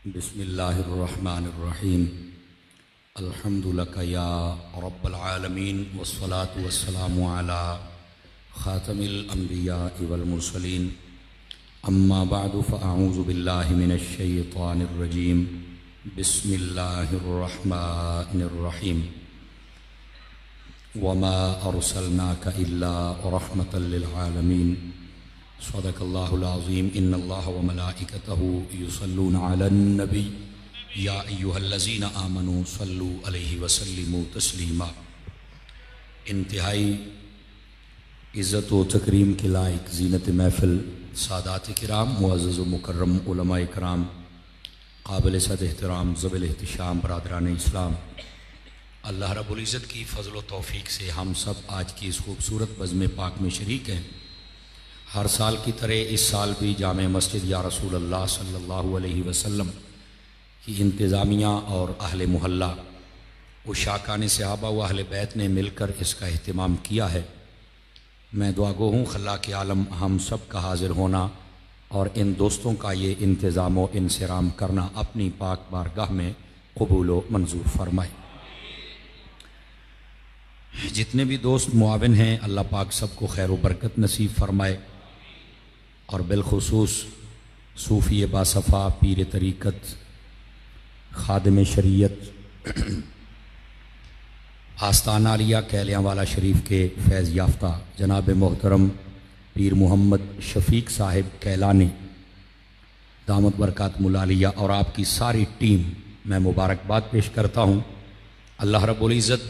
बिस्मिल्लाहिर्रहमानिर्रहीम। अल्हम्दुलिल्लाह या रब्बल आलमीन वस्सलातु वस्सलामु अला खातमिल अंबिया वल मुरसलीन। अम्मा बअदु फ़अऊज़ु बिल्लाहि मिनश शैतानिर रजीम। बिस्मिल्लाहिर्रहमानिर्रहीम। वमा अर्सलनाका इल्ला रहमतल लिल आलमीन। सदक़ल्लाहुल अज़ीम। इन्नल्लाह व मलाइकतहु युसल्लूना अलन नबी या अय्युहल्लज़ीना आमनू सल्लू अलैहि वसल्लिमू तस्लीमा। इंतहाई इज़्ज़त व तकरीम के लायक ज़ीनत महफ़िल सादात किराम मुअज़्ज़ज़ व मुकर्रम उलमाए किराम काबिल सद एहतराम ज़बिल एहतिशाम बरादरान इस्लाम, अल्लाह रब्बुल इज़्ज़त की फ़ज़ल व तौफ़ीक़ से हम सब आज की इस खूबसूरत बज़्म पाक में शरीक हैं। हर साल की तरह इस साल भी जामे मस्जिद या रसूल अल्लाह सल्लल्लाहु अलैहि वसल्लम की इंतज़ामिया और अहले मोहल्ला उशाकान सहाबा व अहले बैत ने मिलकर इसका अहतमाम किया है। मैं दुआ गो हूँ खल्ला के आलम हम सब का हाज़िर होना और इन दोस्तों का ये इंतज़ाम व इंसराम करना अपनी पाक बारगाह में कबूल व मंजूर फरमाए। जितने भी दोस्त मुआविन हैं अल्लाह पाक सबको खैर व बरकत नसीब फरमाए और बिलखुसूस सूफ़ी बासफ़ा पीर तरीक़त खादिम शरीयत आस्ताना आलिया कैलियांवाला शरीफ के फैज़ याफ्ता जनाब मोहतरम पीर मोहम्मद शफ़ीक साहिब कैलानी दामत बरकात मुलालिया और आपकी सारी टीम मैं मुबारकबाद पेश करता हूँ। अल्लाह रब्बुल इज़्ज़त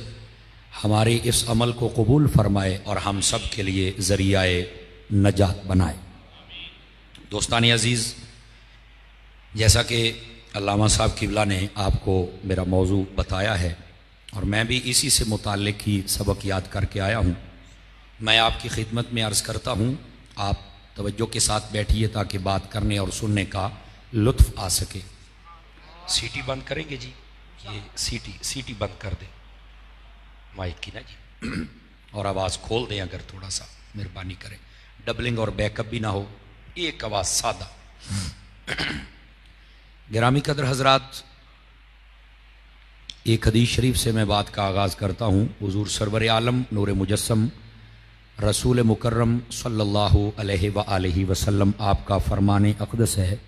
हमारे इस अमल को कबूल फरमाए और हम सब के लिए ज़रियाए नजात बनाए। दोस्तानी अज़ीज़, जैसा कि अल्लामा साहब किबला ने आपको मेरा मौजू बताया है और मैं भी इसी से मुताल्लिक़ ही सबक याद करके आया हूँ। मैं आपकी खिदमत में अर्ज़ करता हूँ, आप तवज्जो के साथ बैठिए ताकि बात करने और सुनने का लुत्फ़ आ सके। सीटी बंद करेंगे जी, ये सीटी बंद कर दें माइक की ना जी, और आवाज़ खोल दें अगर थोड़ा सा मेहरबानी करें, डबलिंग और बैकअप भी ना हो, एक आवाज़ सादा। गिरामी कदर हजरात, एक हदीस शरीफ से मैं बात का आगाज़ करता हूँ। हुज़ूर सरवर आलम नूर मुजस्सम रसूल मुकर्रम सल्लल्लाहु अलैहि व आलिहि वसल्लम आपका फरमान अक़दस है,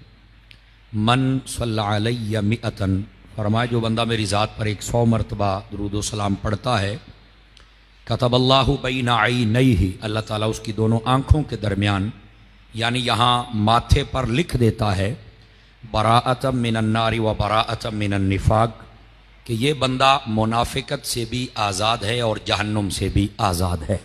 मन सल्ला अलैया मिअतन, फरमाए जो बंदा मेरी ज़ात पर 100 मरतबा दुरूद व सलाम पढ़ता है, कतबल्लाहु बैना ऐनैहि, अल्लाह ताला उसकी दोनों आँखों के दरमियान यानी यहाँ माथे पर लिख देता है, बराअतम मिनन नारी व बराअतम मिनन निफाक, कि ये बंदा मुनाफिकत से भी आज़ाद है और जहन्नुम से भी आज़ाद है।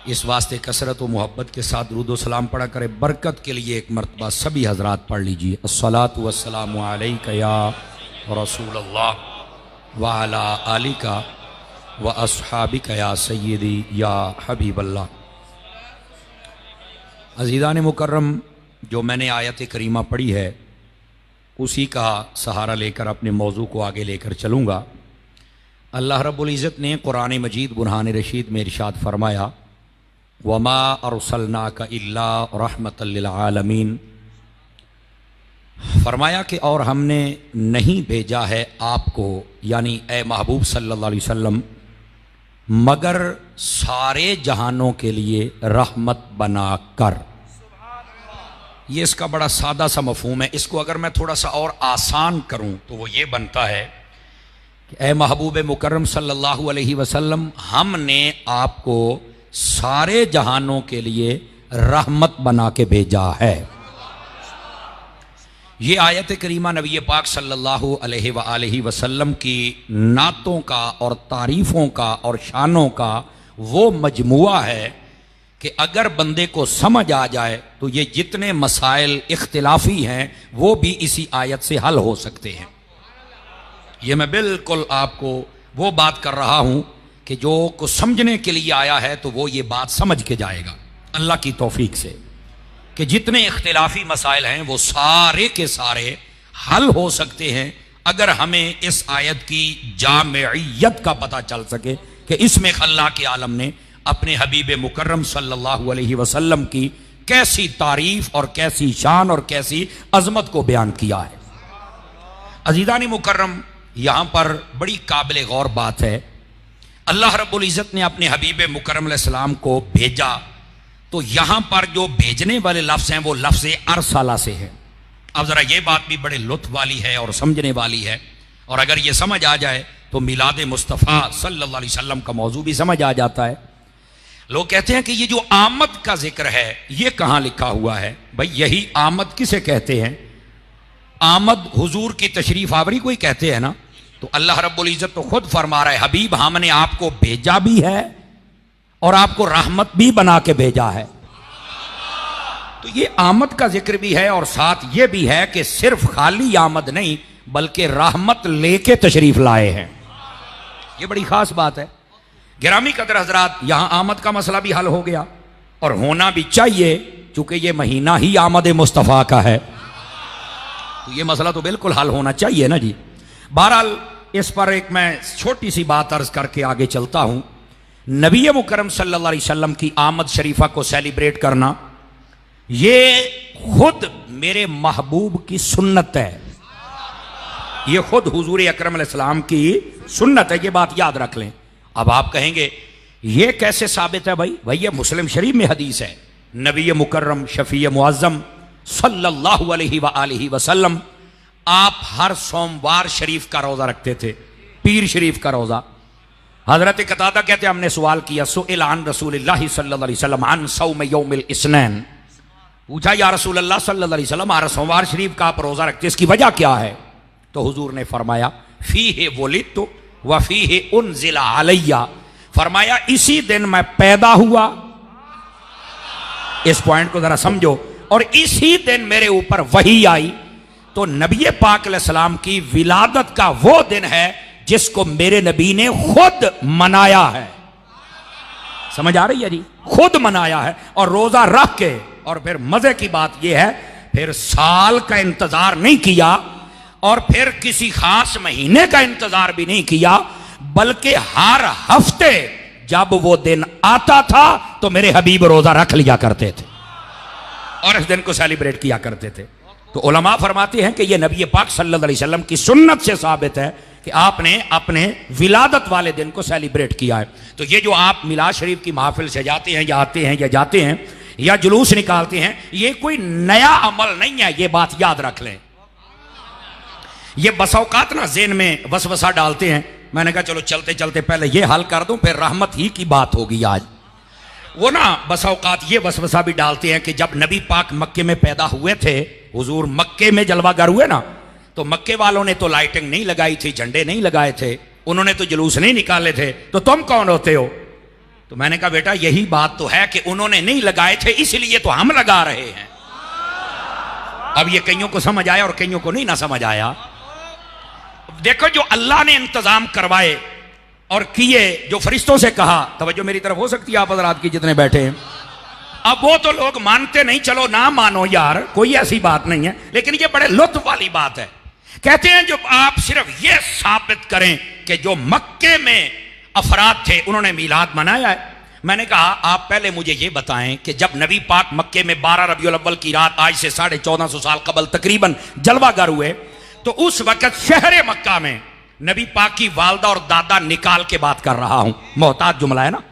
इस वास्ते कसरत व मोहब्बत के साथ दुरूद व सलाम पढ़ा करे। बरकत के लिए एक मरतबा सभी हजरात पढ़ लीजिए, अस्सलातु वस्सलामु अलैका या रसूल अल्लाह व अला आलिका व अस्हाबिका या सय्यदी या हबीब अल्लाह। अज़ीज़ान मुकर्रम, जो मैंने आयत करीमा पढ़ी है उसी का सहारा लेकर अपने मौजू को आगे लेकर चलूँगा। अल्लाह रब्बुल इज़्ज़त ने कुरान मजीद बुरहान रशीद में इरशाद फरमाया, वमा अर्सलनाका इल्ला रहमतल लिल आलमीन, फरमाया कि और हमने नहीं भेजा है आपको यानी ए महबूब सल्लल्लाहु अलैहि वसल्लम मगर सारे जहानों के लिए रहमत बना कर। ये इसका बड़ा सादा सा मफहूम है। इसको अगर मैं थोड़ा सा और आसान करूं तो वो ये बनता है कि ए महबूब मुकर्रम सल्लल्लाहु अलैहि वसल्लम, हमने आपको सारे जहानों के लिए रहमत बना के भेजा है। ये आयत करीमा नबी पाक सल्लल्लाहु अलैहि वसल्लम की नातों का और तारीफ़ों का और शानों का वो मजमुआ है कि अगर बंदे को समझ आ जाए तो ये जितने मसाइल इख्तिलाफी हैं वो भी इसी आयत से हल हो सकते हैं। ये मैं बिल्कुल आपको वो बात कर रहा हूँ कि जो को समझने के लिए आया है तो वो ये बात समझ के जाएगा अल्लाह की तौफीक से, कि जितने इख्तिलाफी मसाइल हैं वो सारे के सारे हल हो सकते हैं अगर हमें इस आयत की जामियत का पता चल सके कि इसमें अल्लाह के आलम ने अपने हबीब मुकर्रम सल्लल्लाहु अलैहि वसल्लम की कैसी तारीफ और कैसी शान और कैसी अजमत को बयान किया है। अजीज़ान मुकर्रम, यहां पर बड़ी काबिल गौर बात है। अल्लाह रब्बुल इज़्ज़त ने अपने हबीब मुकर्रम अलैहिस्सलाम को भेजा, तो यहां पर जो भेजने वाले लफ्ज़ हैं वो लफ्ज़ अरसला से है। अब ज़रा ये बात भी बड़े लुत्फ वाली है और समझने वाली है, और अगर ये समझ आ जाए तो मिलाद मुस्तफ़ा सल्लल्लाहु अलैहि वसल्लम का मौजू भी समझ आ जाता है। लोग कहते हैं कि ये जो आमद का जिक्र है ये कहाँ लिखा हुआ है? भाई यही आमद किसे कहते हैं? आमद हुजूर की तशरीफ आवरी को ही कहते हैं ना। तो अल्लाह रब्बुल इज़्ज़त तो खुद फरमा रहा है, हबीब हमने आपको भेजा भी है और आपको रहमत भी बना के भेजा है। तो ये आमद का जिक्र भी है और साथ ये भी है कि सिर्फ खाली आमद नहीं बल्कि रहमत लेके तशरीफ लाए हैं। ये बड़ी खास बात है। गिरामी कदर हजरात, यहां आमद का मसला भी हल हो गया और होना भी चाहिए, चूंकि ये महीना ही आमद मुस्तफ़ा का है, तो ये मसला तो बिल्कुल हल होना चाहिए ना जी। बहरहाल इस पर एक मैं छोटी सी बात अर्ज करके आगे चलता हूं। नबी मुकर्रम सल्लल्लाहु अलैहि वसल्लम की आमद शरीफा को सेलिब्रेट करना ये खुद मेरे महबूब की सुन्नत है। ये खुद हुजूर अकरम अलैहिस्सलाम की सुन्नत है, ये बात याद रख लें। अब आप कहेंगे ये कैसे साबित है? भाई ये मुस्लिम शरीफ में हदीस है। नबी मुकर्रम शफी मुअज़्ज़म सल्लल्लाहु अलैहि वसल्लम आप हर सोमवार शरीफ का रोजा रखते थे, पीर शरीफ का रोजा। हजरत कतादा कहते हमने सवाल किया, सुइल अन रसूलिल्लाह सल्लल्लाहु अलैहि वसल्लम अन सौम यौमिल इस्नैन, पूछा या रसूल अल्लाह सल्लल्लाहु अलैहि वसल्लम हर सोमवार शरीफ का आप रोजा रखते, इसकी वजह क्या है? तो हुजूर ने फरमाया फीहे वुलिदतु व फीहे उनज़िला अलैया, फरमाया इसी दिन मैं पैदा हुआ, इस पॉइंट को जरा समझो, और इसी दिन मेरे ऊपर वही आई। तो नबी पाक अलैहिस्सलाम की विलादत का वो दिन है जिसको मेरे नबी ने खुद मनाया है। समझ आ रही है जी? खुद मनाया है और रोजा रख के। और फिर मजे की बात यह है, फिर साल का इंतजार नहीं किया और फिर किसी खास महीने का इंतजार भी नहीं किया, बल्कि हर हफ्ते जब वो दिन आता था तो मेरे हबीब रोजा रख लिया करते थे और इस दिन को सेलिब्रेट किया करते थे। तो उलमा फरमाते हैं कि यह नबी पाक सल्लल्लाहु अलैहि वसल्लम की सुन्नत से साबित है कि आपने अपने विलादत वाले दिन को सेलिब्रेट किया है। तो ये जो आप मिलाद शरीफ की महफिल से जाते हैं या आते हैं या जाते हैं या जुलूस निकालते हैं, ये कोई नया अमल नहीं है, ये बात याद रख लें। ये बसौकात ना ज़हन में वसवसा डालते हैं। मैंने कहा चलो चलते चलते पहले ये हल कर दूं, फिर रहमत ही की बात होगी आज। वो ना बसौकात ये वसवसा भी डालते हैं कि जब नबी पाक मक्के में पैदा हुए थे, हुजूर मक्के में जलवागर हुए ना, तो मक्के वालों ने तो लाइटिंग नहीं लगाई थी, झंडे नहीं लगाए थे, उन्होंने तो जुलूस नहीं निकाले थे, तो तुम कौन होते हो? तो मैंने कहा बेटा यही बात तो है कि उन्होंने नहीं लगाए थे इसलिए तो हम लगा रहे हैं। अब ये कईयों को समझ आया और कईयों को नहीं ना समझ आया। देखो जो अल्लाह ने इंतजाम करवाए और किए, जो फरिश्तों से कहा, तवज्जो मेरी तरफ हो सकती है आप हज़रात की जितने बैठे हैं। अब वो तो लोग मानते नहीं, चलो ना मानो यार, कोई ऐसी बात नहीं है, लेकिन ये बड़े लुत्फ वाली बात है। कहते हैं जो आप सिर्फ ये साबित करें कि जो मक्के में अफराद थे उन्होंने मीलाद मनाया है। मैंने कहा आप पहले मुझे ये बताएं कि जब नबी पाक मक्के में 12 रबीउल अव्वल की रात आज से 1450 साल कबल तकरीबन जलवागर हुए, तो उस वक्त शहर मक्का में नबी पाक की वालदा और दादा निकाल के बात कर रहा हूं, मोहताज जुमला है ना,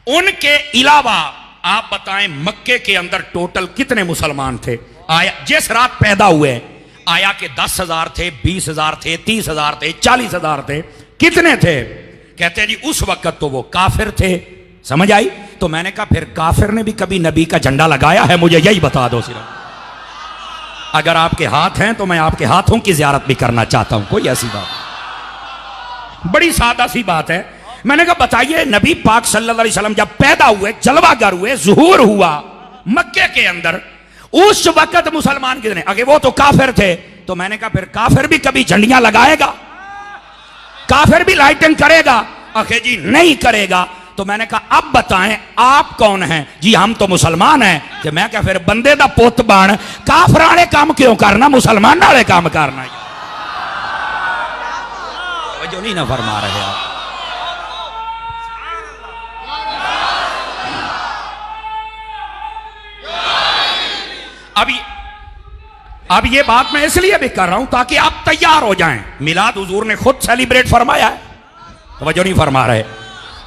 उनके अलावा आप बताएं मक्के के अंदर टोटल कितने मुसलमान थे? आया जिस रात पैदा हुए आया कि 10,000 थे, 20,000 थे, 30,000 थे, 40,000 थे, कितने थे? कहते हैं जी उस वक्त तो वो काफिर थे। समझ आई? तो मैंने कहा फिर काफिर ने भी कभी नबी का झंडा लगाया है? मुझे यही बता दो सिर्फ। अगर आपके हाथ हैं तो मैं आपके हाथों की जियारत भी करना चाहता हूं, कोई ऐसी बात, बड़ी सादा सी बात है। मैंने कहा बताइए नबी पाक सल्लल्लाहु अलैहि वसल्लम जब पैदा हुए, जलवागर हुए, ज़ुहूर हुआ मक्के के अंदर, उस वक्त मुसलमान कितने? अगे वो तो काफिर थे। तो मैंने कहा फिर काफिर भी कभी झंडियां लगाएगा? काफिर भी लाइटिंग करेगा? अखे जी नहीं करेगा। तो मैंने कहा अब बताएं आप कौन हैं? जी हम तो मुसलमान हैं। कि मैं क्या फिर बंदे दा पुत बन काफराने काम क्यों करना, मुसलमान वाले काम करना? जो नहीं ना फरमा रहे आप। अब ये बात मैं इसलिए भी कर रहा हूं ताकि आप तैयार हो जाएं। मिलाद हुजूर ने खुद सेलिब्रेट फरमाया है, तवज्जो नहीं फरमा रहे।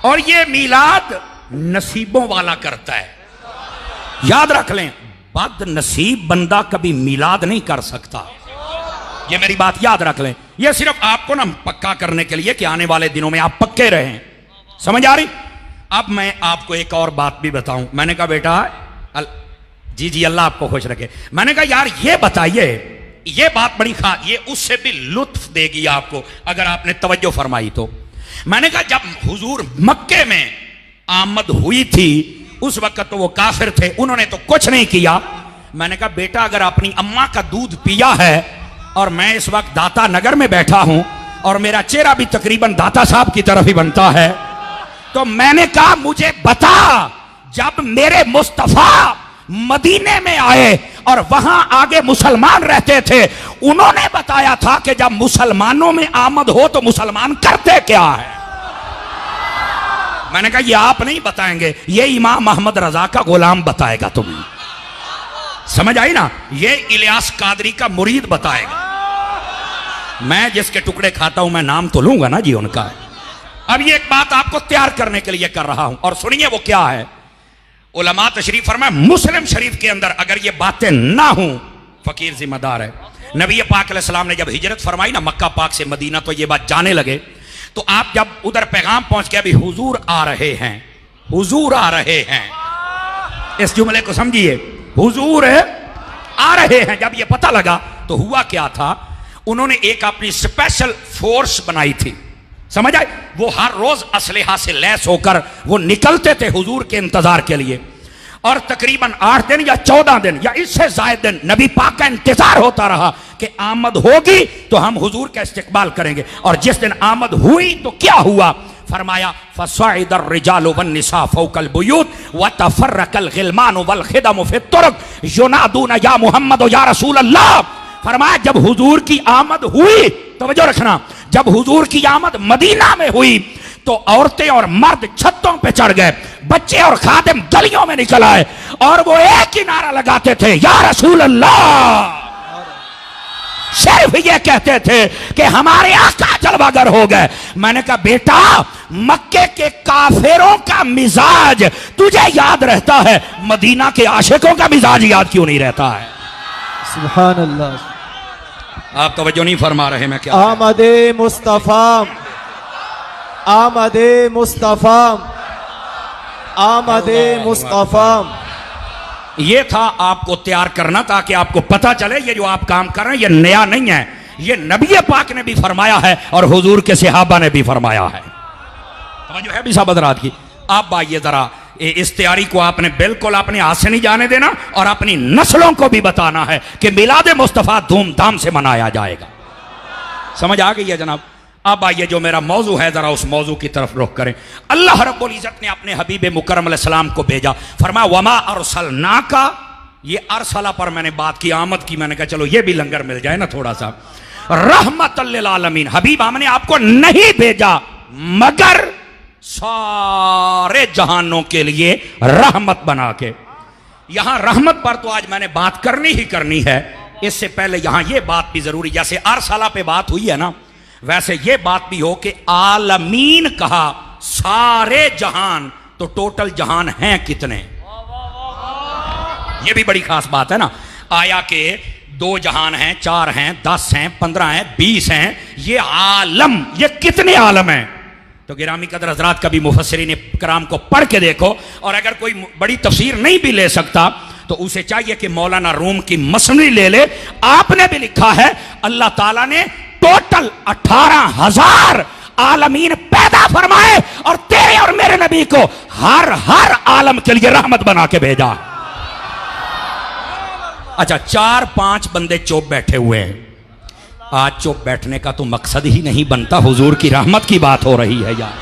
और ये मिलाद नसीबों वाला करता है, याद रख लें। बद नसीब बंदा कभी मिलाद नहीं कर सकता, ये मेरी बात याद रख लें। ये सिर्फ आपको ना पक्का करने के लिए कि आने वाले दिनों में आप पक्के रहें, समझ आ रही। अब मैं आपको एक और बात भी बताऊं। मैंने कहा बेटा जी जी अल्लाह आपको खुश रखे। मैंने कहा यार ये बताइए, ये बात बड़ी ये उससे भी लुत्फ देगी आपको अगर आपने तवज्जो फरमाई तो। मैंने कहा जब हुजूर मक्के में आमद हुई थी उस वक्त तो वो काफिर थे, उन्होंने तो कुछ नहीं किया। मैंने कहा बेटा अगर अपनी अम्मा का दूध पिया है और मैं इस वक्त दाता नगर में बैठा हूं और मेरा चेहरा भी तकरीबन दाता साहब की तरफ ही बनता है, तो मैंने कहा मुझे बता जब मेरे मुस्तफा मदीने में आए और वहां आगे मुसलमान रहते थे, उन्होंने बताया था कि जब मुसलमानों में आमद हो तो मुसलमान करते क्या है। मैंने कहा ये आप नहीं बताएंगे, ये इमाम मोहम्मद रजा का गुलाम बताएगा तुम्हें, समझ आई ना। ये इलियास कादरी का मुरीद बताएगा। मैं जिसके टुकड़े खाता हूं मैं नाम तो लूंगा ना जी उनका। अब ये एक बात आपको तैयार करने के लिए कर रहा हूं और सुनिए वो क्या है। उलमा तशरीफ फरमाए मुस्लिम शरीफ के अंदर अगर ये बातें ना हो, फकीर जिम्मेदार है। नबी पाक अलैहिस्सलाम ने जब हिजरत फरमाई ना मक्का पाक से मदीना, तो ये बात जाने लगे। तो आप जब उधर पैगाम पहुंच के अभी हुजूर आ रहे हैं, हुजूर आ रहे हैं, इस जुमले को समझिए, हुजूर आ रहे हैं, जब ये पता लगा तो हुआ क्या था, उन्होंने एक अपनी स्पेशल फोर्स बनाई थी, समझ आए। वो हर रोज असलहा से लैस होकर वो निकलते थे हुजूर के इंतजार के लिए, और तकरीबन 8 दिन या 14 दिन या इससे ज्यादा दिन नबी पाक का इंतजार होता रहा कि आमद होगी तो हम हुजूर का इस्तिकबाल करेंगे। और जिस दिन आमद हुई तो क्या हुआ, फरमाया फसाइदर रिजालु वन निसा फौकल बुयूत व तफर्रकल गिलमान वल खिदम फी तुरक युनादूना या मोहम्मद या रसूल अल्लाह। फरमाया जब हुजूर की आमद हुई, तवज्जो रखना, जब हुजूर की आमद मदीना में हुई तो औरतें और मर्द छतों पे चढ़ गए, बच्चे और खादिम गलियों में निकल आए और वो एक ही नारा लगाते थे, या रसूल अल्लाह। सिर्फ ये कहते थे कि हमारे आका जलवागर हो गए। मैंने कहा बेटा मक्के के काफिरों का मिजाज तुझे याद रहता है, मदीना के आशिकों का मिजाज याद क्यों नहीं रहता है। सुभान अल्लाह। आप तवज्जो नहीं फरमा रहे, मैं क्या आमदे मुस्तफा, आमदे मुस्तफा, आमदे मुस्तफा। ये था आपको तैयार करना ताकि आपको पता चले ये जो आप काम कर रहे हैं ये नया नहीं है, ये नबी पाक ने भी फरमाया है और हुजूर के सहाबा ने भी फरमाया है। तवज्जो है भी साहब हज़रात की। आप आइए जरा, इस तैयारी को आपने बिल्कुल अपने हाथ से नहीं जाने देना और अपनी नस्लों को भी बताना है कि मिलाद मुस्तफ़ा धूमधाम से मनाया जाएगा। समझ आ गई है जनाब। अब आइए जो मेरा मौजू है जरा उस मौजू की तरफ रुख करें। अल्लाह रब्बुल इज़्ज़त ने अपने हबीब मुकर्रम अलैहिस्सलाम को भेजा, फरमाया वमा अरसलनाका। ये अरसला पर मैंने बात की, आमद की, मैंने कहा चलो ये भी लंगर मिल जाए ना थोड़ा सा। रहमतल लिल आलमीन, हबीब हमने आपको नहीं भेजा मगर सारे जहानों के लिए रहमत बना के। यहां रहमत पर तो आज मैंने बात करनी ही करनी है। इससे पहले यहां ये बात भी जरूरी, जैसे अरसला पे बात हुई है ना, वैसे ये बात भी हो कि आलमीन कहा, सारे जहान, तो टोटल जहान हैं कितने, ये भी बड़ी खास बात है ना। आया के 2 जहान हैं, 4 हैं, 10 हैं, 15 हैं, 20 हैं, ये आलम, ये कितने आलम हैं। तो गिरामी कदर हजरात कभी मुफस्सिरीन कराम को पढ़ के देखो, और अगर कोई बड़ी तफसीर नहीं भी ले सकता तो उसे चाहिए कि मौलाना रूम की मसनवी ले ले। आपने भी लिखा है अल्लाह ताला ने टोटल 18,000 आलमीन पैदा फरमाए और तेरे और मेरे नबी को हर आलम के लिए रहमत बना के भेजा। अच्छा 4-5 बंदे चुप बैठे हुए हैं। आज चुप बैठने का तो मकसद ही नहीं बनता, हुजूर की रहमत की बात हो रही है यार,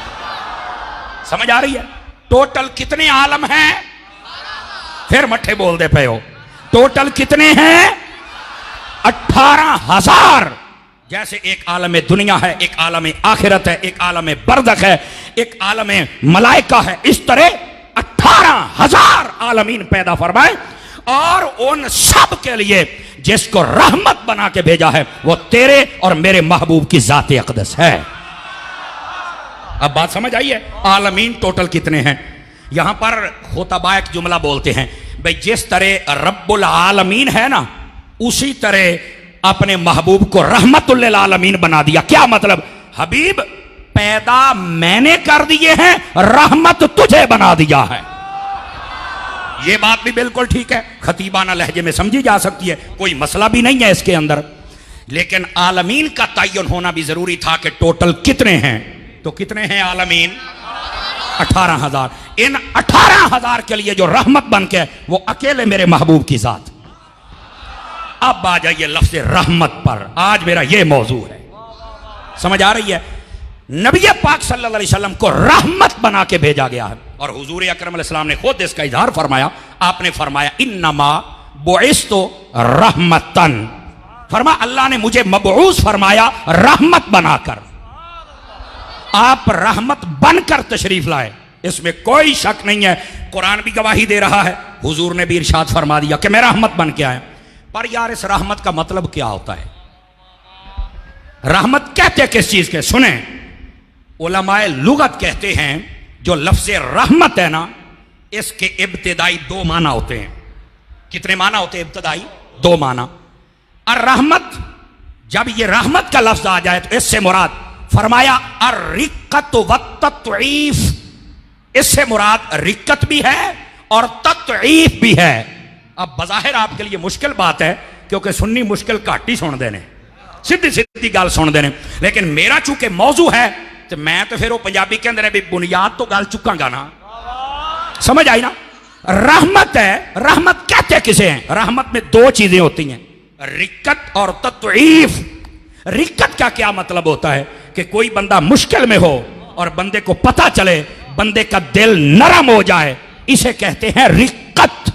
समझ आ रही है। टोटल कितने आलम हैं, फिर मट्ठे बोल दे पे हो, टोटल कितने हैं 18,000। जैसे एक आलम दुनिया है, एक आलम आखिरत है, एक आलम बरज़ख है, एक आलम मलाइका है, इस तरह 18,000 आलमीन पैदा फरमाए और उन सब के लिए जिसको रहमत बना के भेजा है वो तेरे और मेरे महबूब की जात अक़दस है। अब बात समझ आई है? आलमीन टोटल कितने हैं? यहां पर खुतबा एक जुमला बोलते हैं, भाई जिस तरह रब्बुल आलमीन है ना, उसी तरह अपने महबूब को रहमतुल्लिल आलमीन बना दिया। क्या मतलब? हबीब पैदा मैंने कर दिए हैं, रहमत तुझे बना दिया है। यह बात भी बिल्कुल ठीक है, खतीबाना लहजे में समझी जा सकती है, कोई मसला भी नहीं है इसके अंदर। लेकिन आलमीन का तयन होना भी जरूरी था कि टोटल कितने हैं। तो कितने हैं आलमीन? 18,000। इन 18,000 के लिए जो रहमत बन के वो अकेले मेरे महबूब की जात। अब आ जाइए लफ्ज़ रहमत पर, आज मेरा ये मौजू है। समझ आ रही है? नबी पाक सल्लल्लाहु अलैहि वसल्लम को रहमत बना के भेजा गया है। और हुजूर अकरम अलैहिस्सलाम ने खुद इसका इजहार फरमाया। आपने फरमाया इन्नमा बुइस्तु रहमतन, फरमा अल्लाह ने मुझे मबऊस फरमाया रहमत बनाकर। आप रहमत बनकर तशरीफ लाए, इसमें कोई शक नहीं है। कुरान भी गवाही दे रहा है, हुजूर ने भी इरशाद फरमा दिया कि मैं रहमत बन के आया। पर यार इस रहमत का मतलब क्या होता है? रहमत कहते किस चीज के? सुने, उलमाए लुगत कहते हैं जो लफ्ज़ रहमत है ना, इसके इब्तिदाई 2 माना होते हैं। कितने माना होते हैं इब्तिदाई? 2 माना। और रहमत, जब ये रहमत का लफ्ज आ जाए तो इससे मुराद फरमाया अर्रिक्कत व तत्ईफ, इससे मुराद रिक्कत भी है और तत्ईफ भी है। अब बज़ाहिर आपके लिए मुश्किल बात है, क्योंकि सुन्नी मुश्किल घाटी सुन देने, सीधी सीधी गल सुन देने। लेकिन मेरा चूंकि मौजू है तो मैं तो फिर वो पंजाबी के अंदर भी बुनियाद तो गल चुकांगा ना। समझ आई ना? रहमत है, रहमत कहते किसे हैं? रहमत में 2 चीजें होती हैं, रिक्कत और तत्ईफ। रिक्कत का क्या मतलब होता है? कि कोई बंदा मुश्किल में हो और बंदे को पता चले, बंदे का दिल नरम हो जाए, इसे कहते हैं रिक्कत।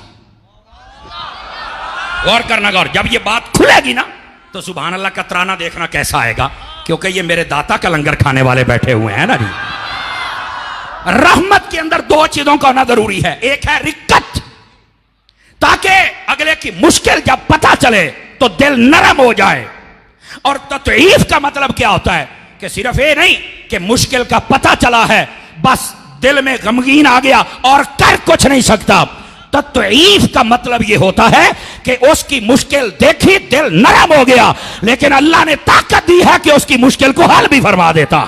गौर करना, गौर। जब ये बात खुलेगी ना तो सुभान अल्लाह का तराना देखना कैसा आएगा, क्योंकि ये मेरे दाता का लंगर खाने वाले बैठे हुए हैं ना जी। रहमत के अंदर 2 चीजों का होना जरूरी है। एक है रिक्कत, ताकि अगले की मुश्किल जब पता चले तो दिल नरम हो जाए। और तत्ईफ का मतलब क्या होता है? कि सिर्फ ये नहीं कि मुश्किल का पता चला है, बस दिल में गमगीन आ गया और कर कुछ नहीं सकता। तत्ईफ का मतलब यह होता है कि उसकी मुश्किल देखी, दिल नरम हो गया, लेकिन अल्लाह ने ताकत दी है कि उसकी मुश्किल को हल भी फरमा देता।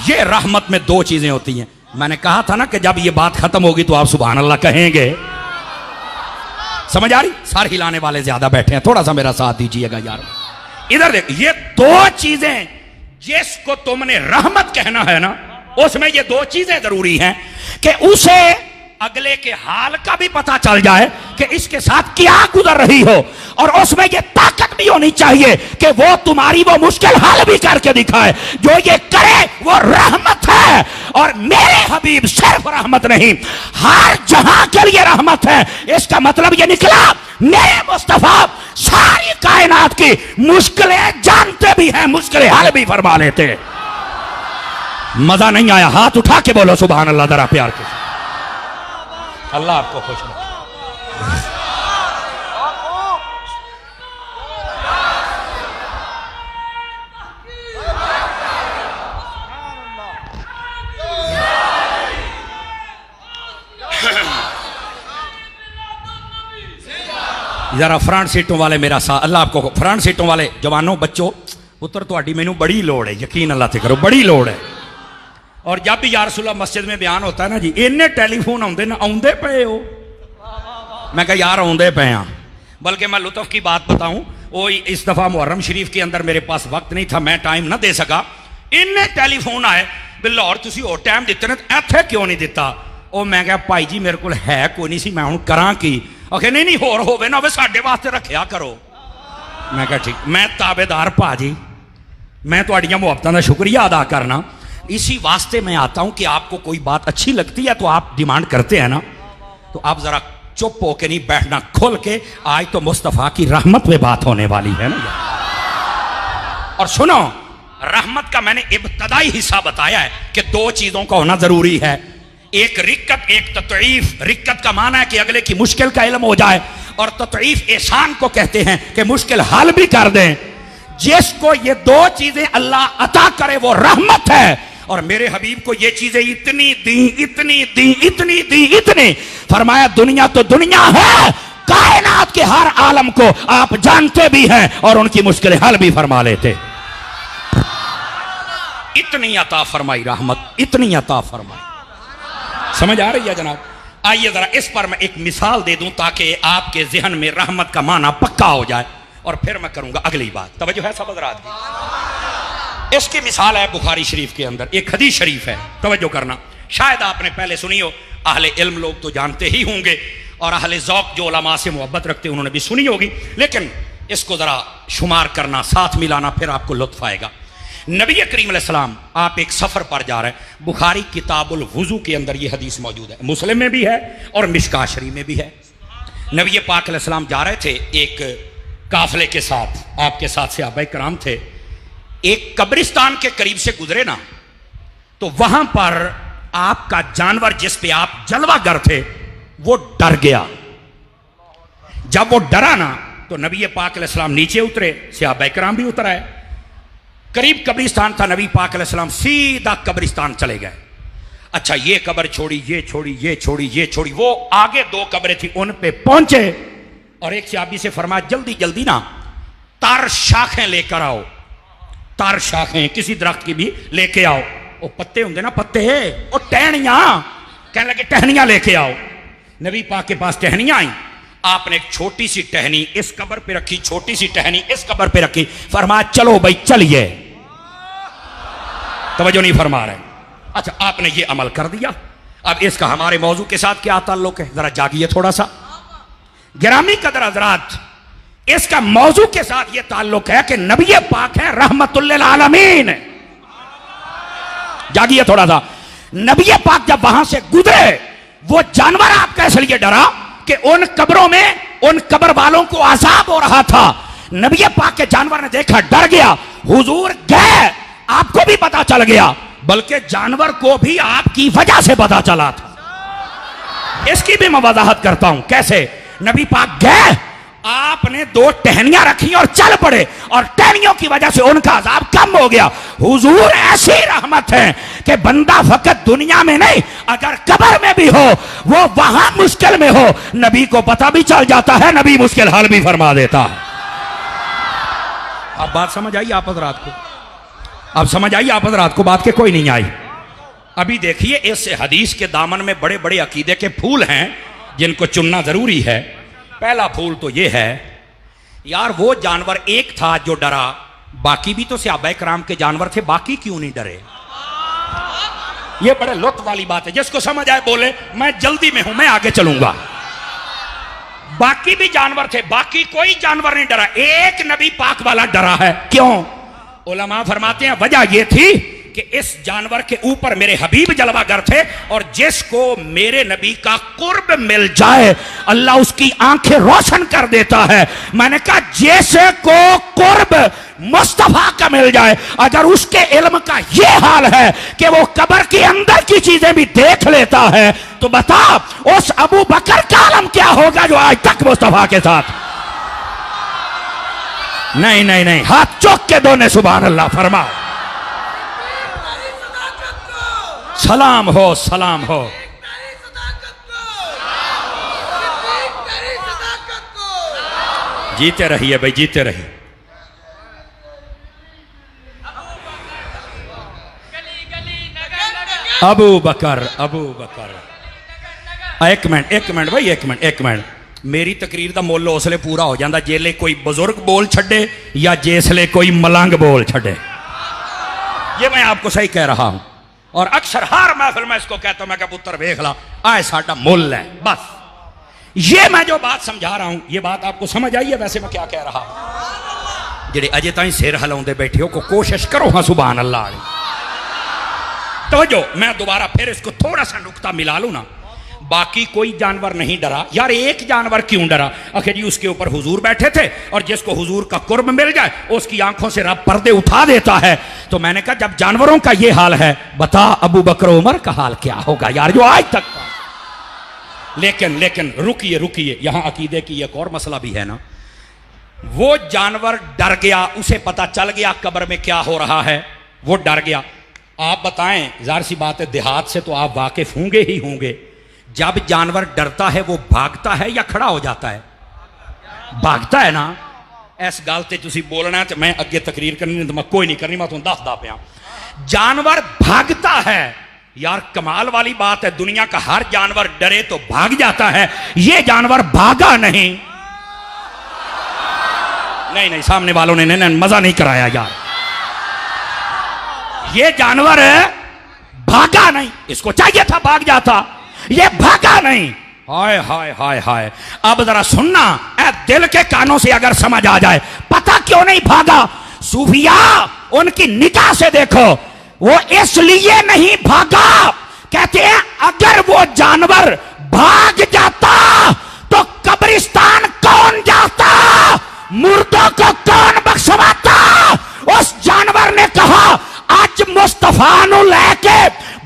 यह रहमत में 2 चीजें होती हैं। मैंने कहा था ना कि जब यह बात खत्म होगी तो आप सुभान अल्लाह कहेंगे। समझ आ रही? सार हिलाने वाले ज्यादा बैठे हैं, थोड़ा सा मेरा साथ दीजिएगा यार। इधर देख, ये 2 चीजें जिसको तुमने रहमत कहना है ना, उसमें ये 2 चीजें जरूरी हैं कि उसे अगले के हाल का भी पता चल जाए कि इसके साथ क्या गुजर रही हो, और उसमें यह ताकत भी होनी चाहिए कि वो तुम्हारी वो मुश्किल हाल भी करके दिखाए। जो ये करे वो रहमत है। और मेरे हबीब सिर्फ रहमत नहीं, हर जहां के लिए रहमत है। इसका मतलब ये निकला मेरे मुस्तफा सारी कायनात की मुश्किलें जानते भी हैं, मुश्किलें हल भी फरमा लेते। मजा नहीं आया? हाथ उठा के बोलो सुभान अल्लाह जरा प्यार के। अल्लाह आपको खुश रखे। जरा फ्रंट सीटों वाले मेरा साथ, अल्लाह आपको फ्रंट सीटों वाले जवानों, बच्चों, पुत्र तुहाडी मैनू बड़ी लोड़ है, यकीन अल्लाह ते करो, बड़ी लोड़ है। और जब भी यार रसूलुल्लाह मस्जिद में बयान होता है ना जी, इन्ने टेलीफोन आउंदे ना, आउंदे पे हो। मैं कहा यार आउंदे पे हाँ। बल्कि मैं लुत्फ की बात बताऊं, वो इस दफा मुहर्रम शरीफ के अंदर मेरे पास वक्त नहीं था, मैं टाइम ना दे सका। इन्ने टेलीफोन आए भी लाहौर तुसी और टाइम दिते ने, इत्थे क्यों नहीं दिता? ओ मैं कहा भाई जी मेरे को है कोई नहीं सी, मैं हुण करां की? आखे नहीं नहीं होर होवे ना होवे, साडे वास्ते रखिया करो। मैं कहा ठीक। मैं ताबेदार भाजी, मैं तुहाड़ियां मुहब्बतां दा शुक्रिया अदा करना। इसी वास्ते मैं आता हूं कि आपको कोई बात अच्छी लगती है तो आप डिमांड करते हैं ना, तो आप जरा चुप होके नहीं बैठना, खुल के। आज तो मुस्तफा की रहमत में बात होने वाली है ना। और सुनो, रहमत का मैंने इब्तदाई हिस्सा बताया है कि 2 चीजों का होना जरूरी है। एक रिक्कत एक ततईफ। रिक्कत का माना है कि अगले की मुश्किल का इल्म हो जाए, और ततईफ एहसान को कहते हैं कि मुश्किल हल भी कर दें। जिसको ये दो चीजें अल्लाह अता करे वो रहमत है। और मेरे हबीब को ये चीजें इतनी दी, इतनी दी, इतनी दी, इतनी, फरमाया दुनिया तो दुनिया है, कायनात के हर आलम को आप जानते भी हैं और उनकी मुश्किलें हल भी फरमा लेते। इतनी अता फरमाई रहमत, इतनी अता फरमाई। समझ आ रही है जनाब? आइए जरा इस पर मैं एक मिसाल दे दूं ताकि आपके जहन में रहमत का माना पक्का हो जाए, और फिर मैं करूंगा अगली बात। तवज्जो है सब हज़रात की? इसकी मिसाल है बुखारी शरीफ के अंदर, एक हदीस शरीफ है, तवज्जो करना। शायद आपने पहले सुनी हो, अहले इल्म लोग तो जानते ही होंगे, और अहले ज़ौक़ जो उलमा से मोहब्बत रखते हैं उन्होंने भी सुनी होगी, लेकिन इसको ज़रा शुमार करना, साथ मिलाना, फिर आपको लुत्फ़ आएगा। नबी करीम अलैहिस्सलाम आप एक सफ़र पर जा रहे हैं। बुखारी किताबुल वुज़ू के अंदर ये हदीस मौजूद है, मुस्लिम में भी है और मिशकात शरीफ में भी है। नबी पाक अलैहिस्सलाम जा रहे थे एक काफिले के साथ, आपके साथ सहाबाए किराम थे। एक कब्रिस्तान के करीब से गुजरे ना, तो वहां पर आपका जानवर जिस पे आप जलवागर थे वो डर गया। जब वो डरा ना तो नबी पाक अलैहिस्सलाम नीचे उतरे, सहाबाए किराम भी उतर आए। करीब कब्रिस्तान था, नबी पाक अलैहिस्सलाम सीधा कब्रिस्तान चले गए। अच्छा, ये कब्र छोड़ी, ये छोड़ी, ये छोड़ी, ये छोड़ी, वो आगे दो कब्रें थी उन पे पहुंचे, और एक सहाबी से फरमाया जल्दी जल्दी ना तार शाखें लेकर आओ, तार शाखें किसी दरख्त की भी लेके आओ। वो पत्ते होंगे ना, पत्ते, वो टहनियां, कहने लगे टहनियां लेके आओ। नबी पाक के पास टहनियां आई। आपने एक छोटी सी टहनी इस कब्र पे रखी, छोटी सी टहनी इस कब्र पे रखी, फरमाया चलो भाई चलिए। तवज्जो नहीं फरमा रहे। अच्छा, आपने ये अमल कर दिया। अब इसका हमारे मौजू के साथ क्या ताल्लुक है, जरा जागिए थोड़ा सा। गिरामी कदर हज़रात, इसका मौजू के साथ ये ताल्लुक है कि नबी पाक है रहमतुल लिल आलमीन। जागिए थोड़ा सा। नबी पाक जब वहां से गुजरे, वो जानवर आपका इसलिए डरा कि उन कब्रों में उन कब्र वालों को अज़ाब हो रहा था। नबी पाक के जानवर ने देखा, डर गया, हुजूर गए, आपको भी पता चल गया, बल्कि जानवर को भी आपकी वजह से पता चला था। इसकी भी मैं वजाहत करता हूं कैसे। नबी पाक गए, आपने दो टहनियां रखी और चल पड़े, और टहनियों की वजह से उनका अजाब कम हो गया। हुजूर ऐसी रहमत है कि बंदा फकत दुनिया में नहीं, अगर कब्र में भी हो, वो वहां मुश्किल में हो, नबी को पता भी चल जाता है, नबी मुश्किल हल भी फरमा देता है। अब बात समझ आई आप हज़रात को? अब समझ आई आप हज़रात को? बात के कोई नहीं आई। अभी देखिए, इस हदीस के दामन में बड़े बड़े अकीदे के फूल हैं जिनको चुनना जरूरी है। पहला फूल तो ये है, यार वो जानवर एक था जो डरा, बाकी भी तो सहाबाए किराम के जानवर थे, बाकी क्यों नहीं डरे? ये बड़े लुत्फ वाली बात है। जिसको समझ आए बोले मैं जल्दी में हूं, मैं आगे चलूंगा। बाकी भी जानवर थे, बाकी कोई जानवर नहीं डरा, एक नबी पाक वाला डरा है। क्यों? उलमा फरमाते हैं वजह यह थी कि इस जानवर के ऊपर मेरे हबीब जलवागर थे, और जिसको मेरे नबी का कुर्ब मिल जाए अल्लाह उसकी आंखें रोशन कर देता है। मैंने कहा जैसे को कुर्ब मुस्तफा का मिल जाए, अगर उसके इल्म का यह हाल है कि वो कब्र के अंदर की चीजें भी देख लेता है, तो बता उस अबू बकर का आलम क्या होगा जो आज तक मुस्तफा के साथ। नहीं नहीं नहीं, हाथ चौक के दोने सुभान अल्लाह फरमा। सलाम हो, सलाम हो। जीते रहिए भाई, जीते रहिए। अबू बकर, अबू बकर। एक मिनट भाई, एक मिनट। मेरी तकरीर का मुल उसले पूरा हो जाता जेले कोई बुजुर्ग बोल छड़े या जिसले कोई मलंग बोल छड़े। ये मैं आपको सही कह रहा हूं, और अक्सर हर महफिल में इसको कहता हूं, मैं क्या पुत्र वेख ला, आए साडा मुल है। बस ये मैं जो बात समझा रहा हूं, ये बात आपको समझ आई है? वैसे मैं क्या कह रहा हूं? जेडे अजे ताई सिर हिलाउंदे बैठे हो, को कोशिश करो हाँ सुभान अल्लाह। तो जो मैं दोबारा फिर इसको थोड़ा सा नुक्ता मिला लूं ना, बाकी कोई जानवर नहीं डरा। यार एक जानवर क्यों डरा? आखिर जी उसके ऊपर हुजूर बैठे थे और जिसको हुजूर का कुर्ब मिल जाए उसकी आंखों से रब पर्दे उठा देता है। तो मैंने कहा जब जानवरों का ये हाल है, बता अबू बकर उमर का हाल क्या होगा यार, जो आज तक। लेकिन रुकिए, यहां अकीदे की एक और मसला भी है ना। वो जानवर डर गया, उसे पता चल गया कब्र में क्या हो रहा है, वो डर गया। आप बताएं, जाहिर सी बात है देहात से तो आप वाकिफ होंगे ही होंगे। जब जानवर डरता है वो भागता है या खड़ा हो जाता है? भागता है ना। इस गल ते तुसी बोलना है तो मैं अगे तकरीर करनी, तो मैं कोई नहीं करनी, मैं तुम दसदा पिया। जानवर भागता है यार, कमाल वाली बात है। दुनिया का हर जानवर डरे तो भाग जाता है, ये जानवर भागा नहीं। नहीं, सामने वालों ने मजा नहीं कराया यार। ये जानवर भागा नहीं, इसको चाहिए था भाग जाता, ये भागा नहीं। हाय हाय हाय हाय। अब जरा सुनना, ए दिल के कानों से अगर समझ आ जाए, पता क्यों नहीं भागा? सूफिया उनकी निगाह से देखो, वो इसलिए नहीं भागा, कहते हैं अगर वो जानवर भाग जाता तो कब्रिस्तान कौन जाता, मुर्दों को कौन बख्शवाता। उस जानवर ने कहा आज मुस्तफा नु लेके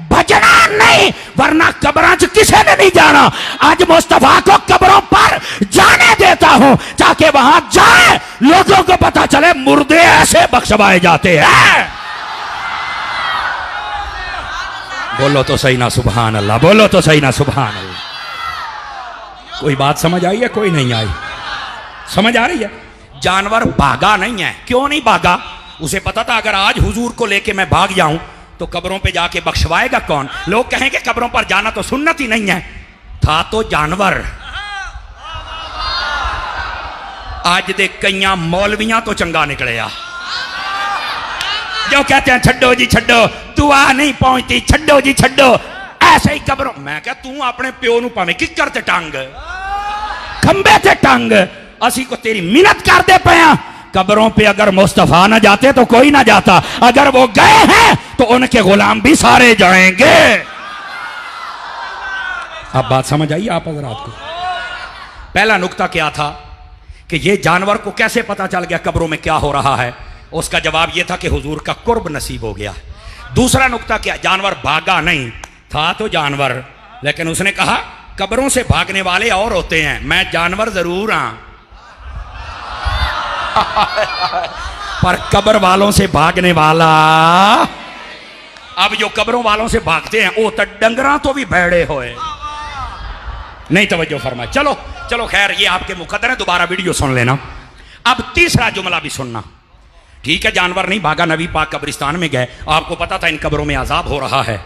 भजना नहीं, वरना कब्रां च किसी ने नहीं जाना। आज मुस्तफा को कब्रों पर जाने देता हूं ताकि वहां जाए, लोगों को पता चले मुर्दे ऐसे बख्शवाए जाते हैं। बोलो तो सही ना सुभान अल्लाह, बोलो तो सही ना सुभान अल्लाह। कोई बात समझ आई है? कोई नहीं आई? समझ आ रही है? जानवर भागा नहीं है। क्यों नहीं भागा? उसे पता था अगर आज हुजूर को लेके मैं भाग जाऊं तो कब्रों पे जाके बख्शवाएगा कौन। लोग कहेंगे कब्रों पर जाना तो सुन्नत ही नहीं है। था तो जानवर। आज दे कईयां मौलवियां तो चंगा निकले आ, जो कहते हैं छड्डो जी छड्डो, दुआ नहीं पहुंचती, छड्डो जी छड्डो। ऐसे ही कब्रों, मैं क्या तू अपने प्यो नु भावें किकर ते टंग, खंबे ते टंग, असी को तेरी मिन्नत करते पे आ। कब्रों पे अगर मुस्तफा न जाते तो कोई ना जाता, अगर वो गए हैं तो उनके गुलाम भी सारे जाएंगे। अब बात समझ आई आप हज़रात को? पहला नुक्ता क्या था कि ये जानवर को कैसे पता चल गया कब्रों में क्या हो रहा है? उसका जवाब यह था कि हुजूर का कुर्ब नसीब हो गया। दूसरा नुक्ता क्या? जानवर भागा नहीं, था तो जानवर, लेकिन उसने कहा कब्रों से भागने वाले और होते हैं, मैं जानवर जरूर हाँ पर कब्र वालों से भागने वाला। अब जो कब्रों वालों से भागते हैं वो तो डंगरा तो भी भेड़े होए। नहीं तवज्जो फरमाए। चलो चलो खैर, ये आपके मुकद्दर है, दोबारा वीडियो सुन लेना। अब तीसरा जुमला भी सुनना। ठीक है, जानवर नहीं भागा, नबी पाक कब्रिस्तान में गए, आपको पता था इन कब्रों में अजाब हो रहा है।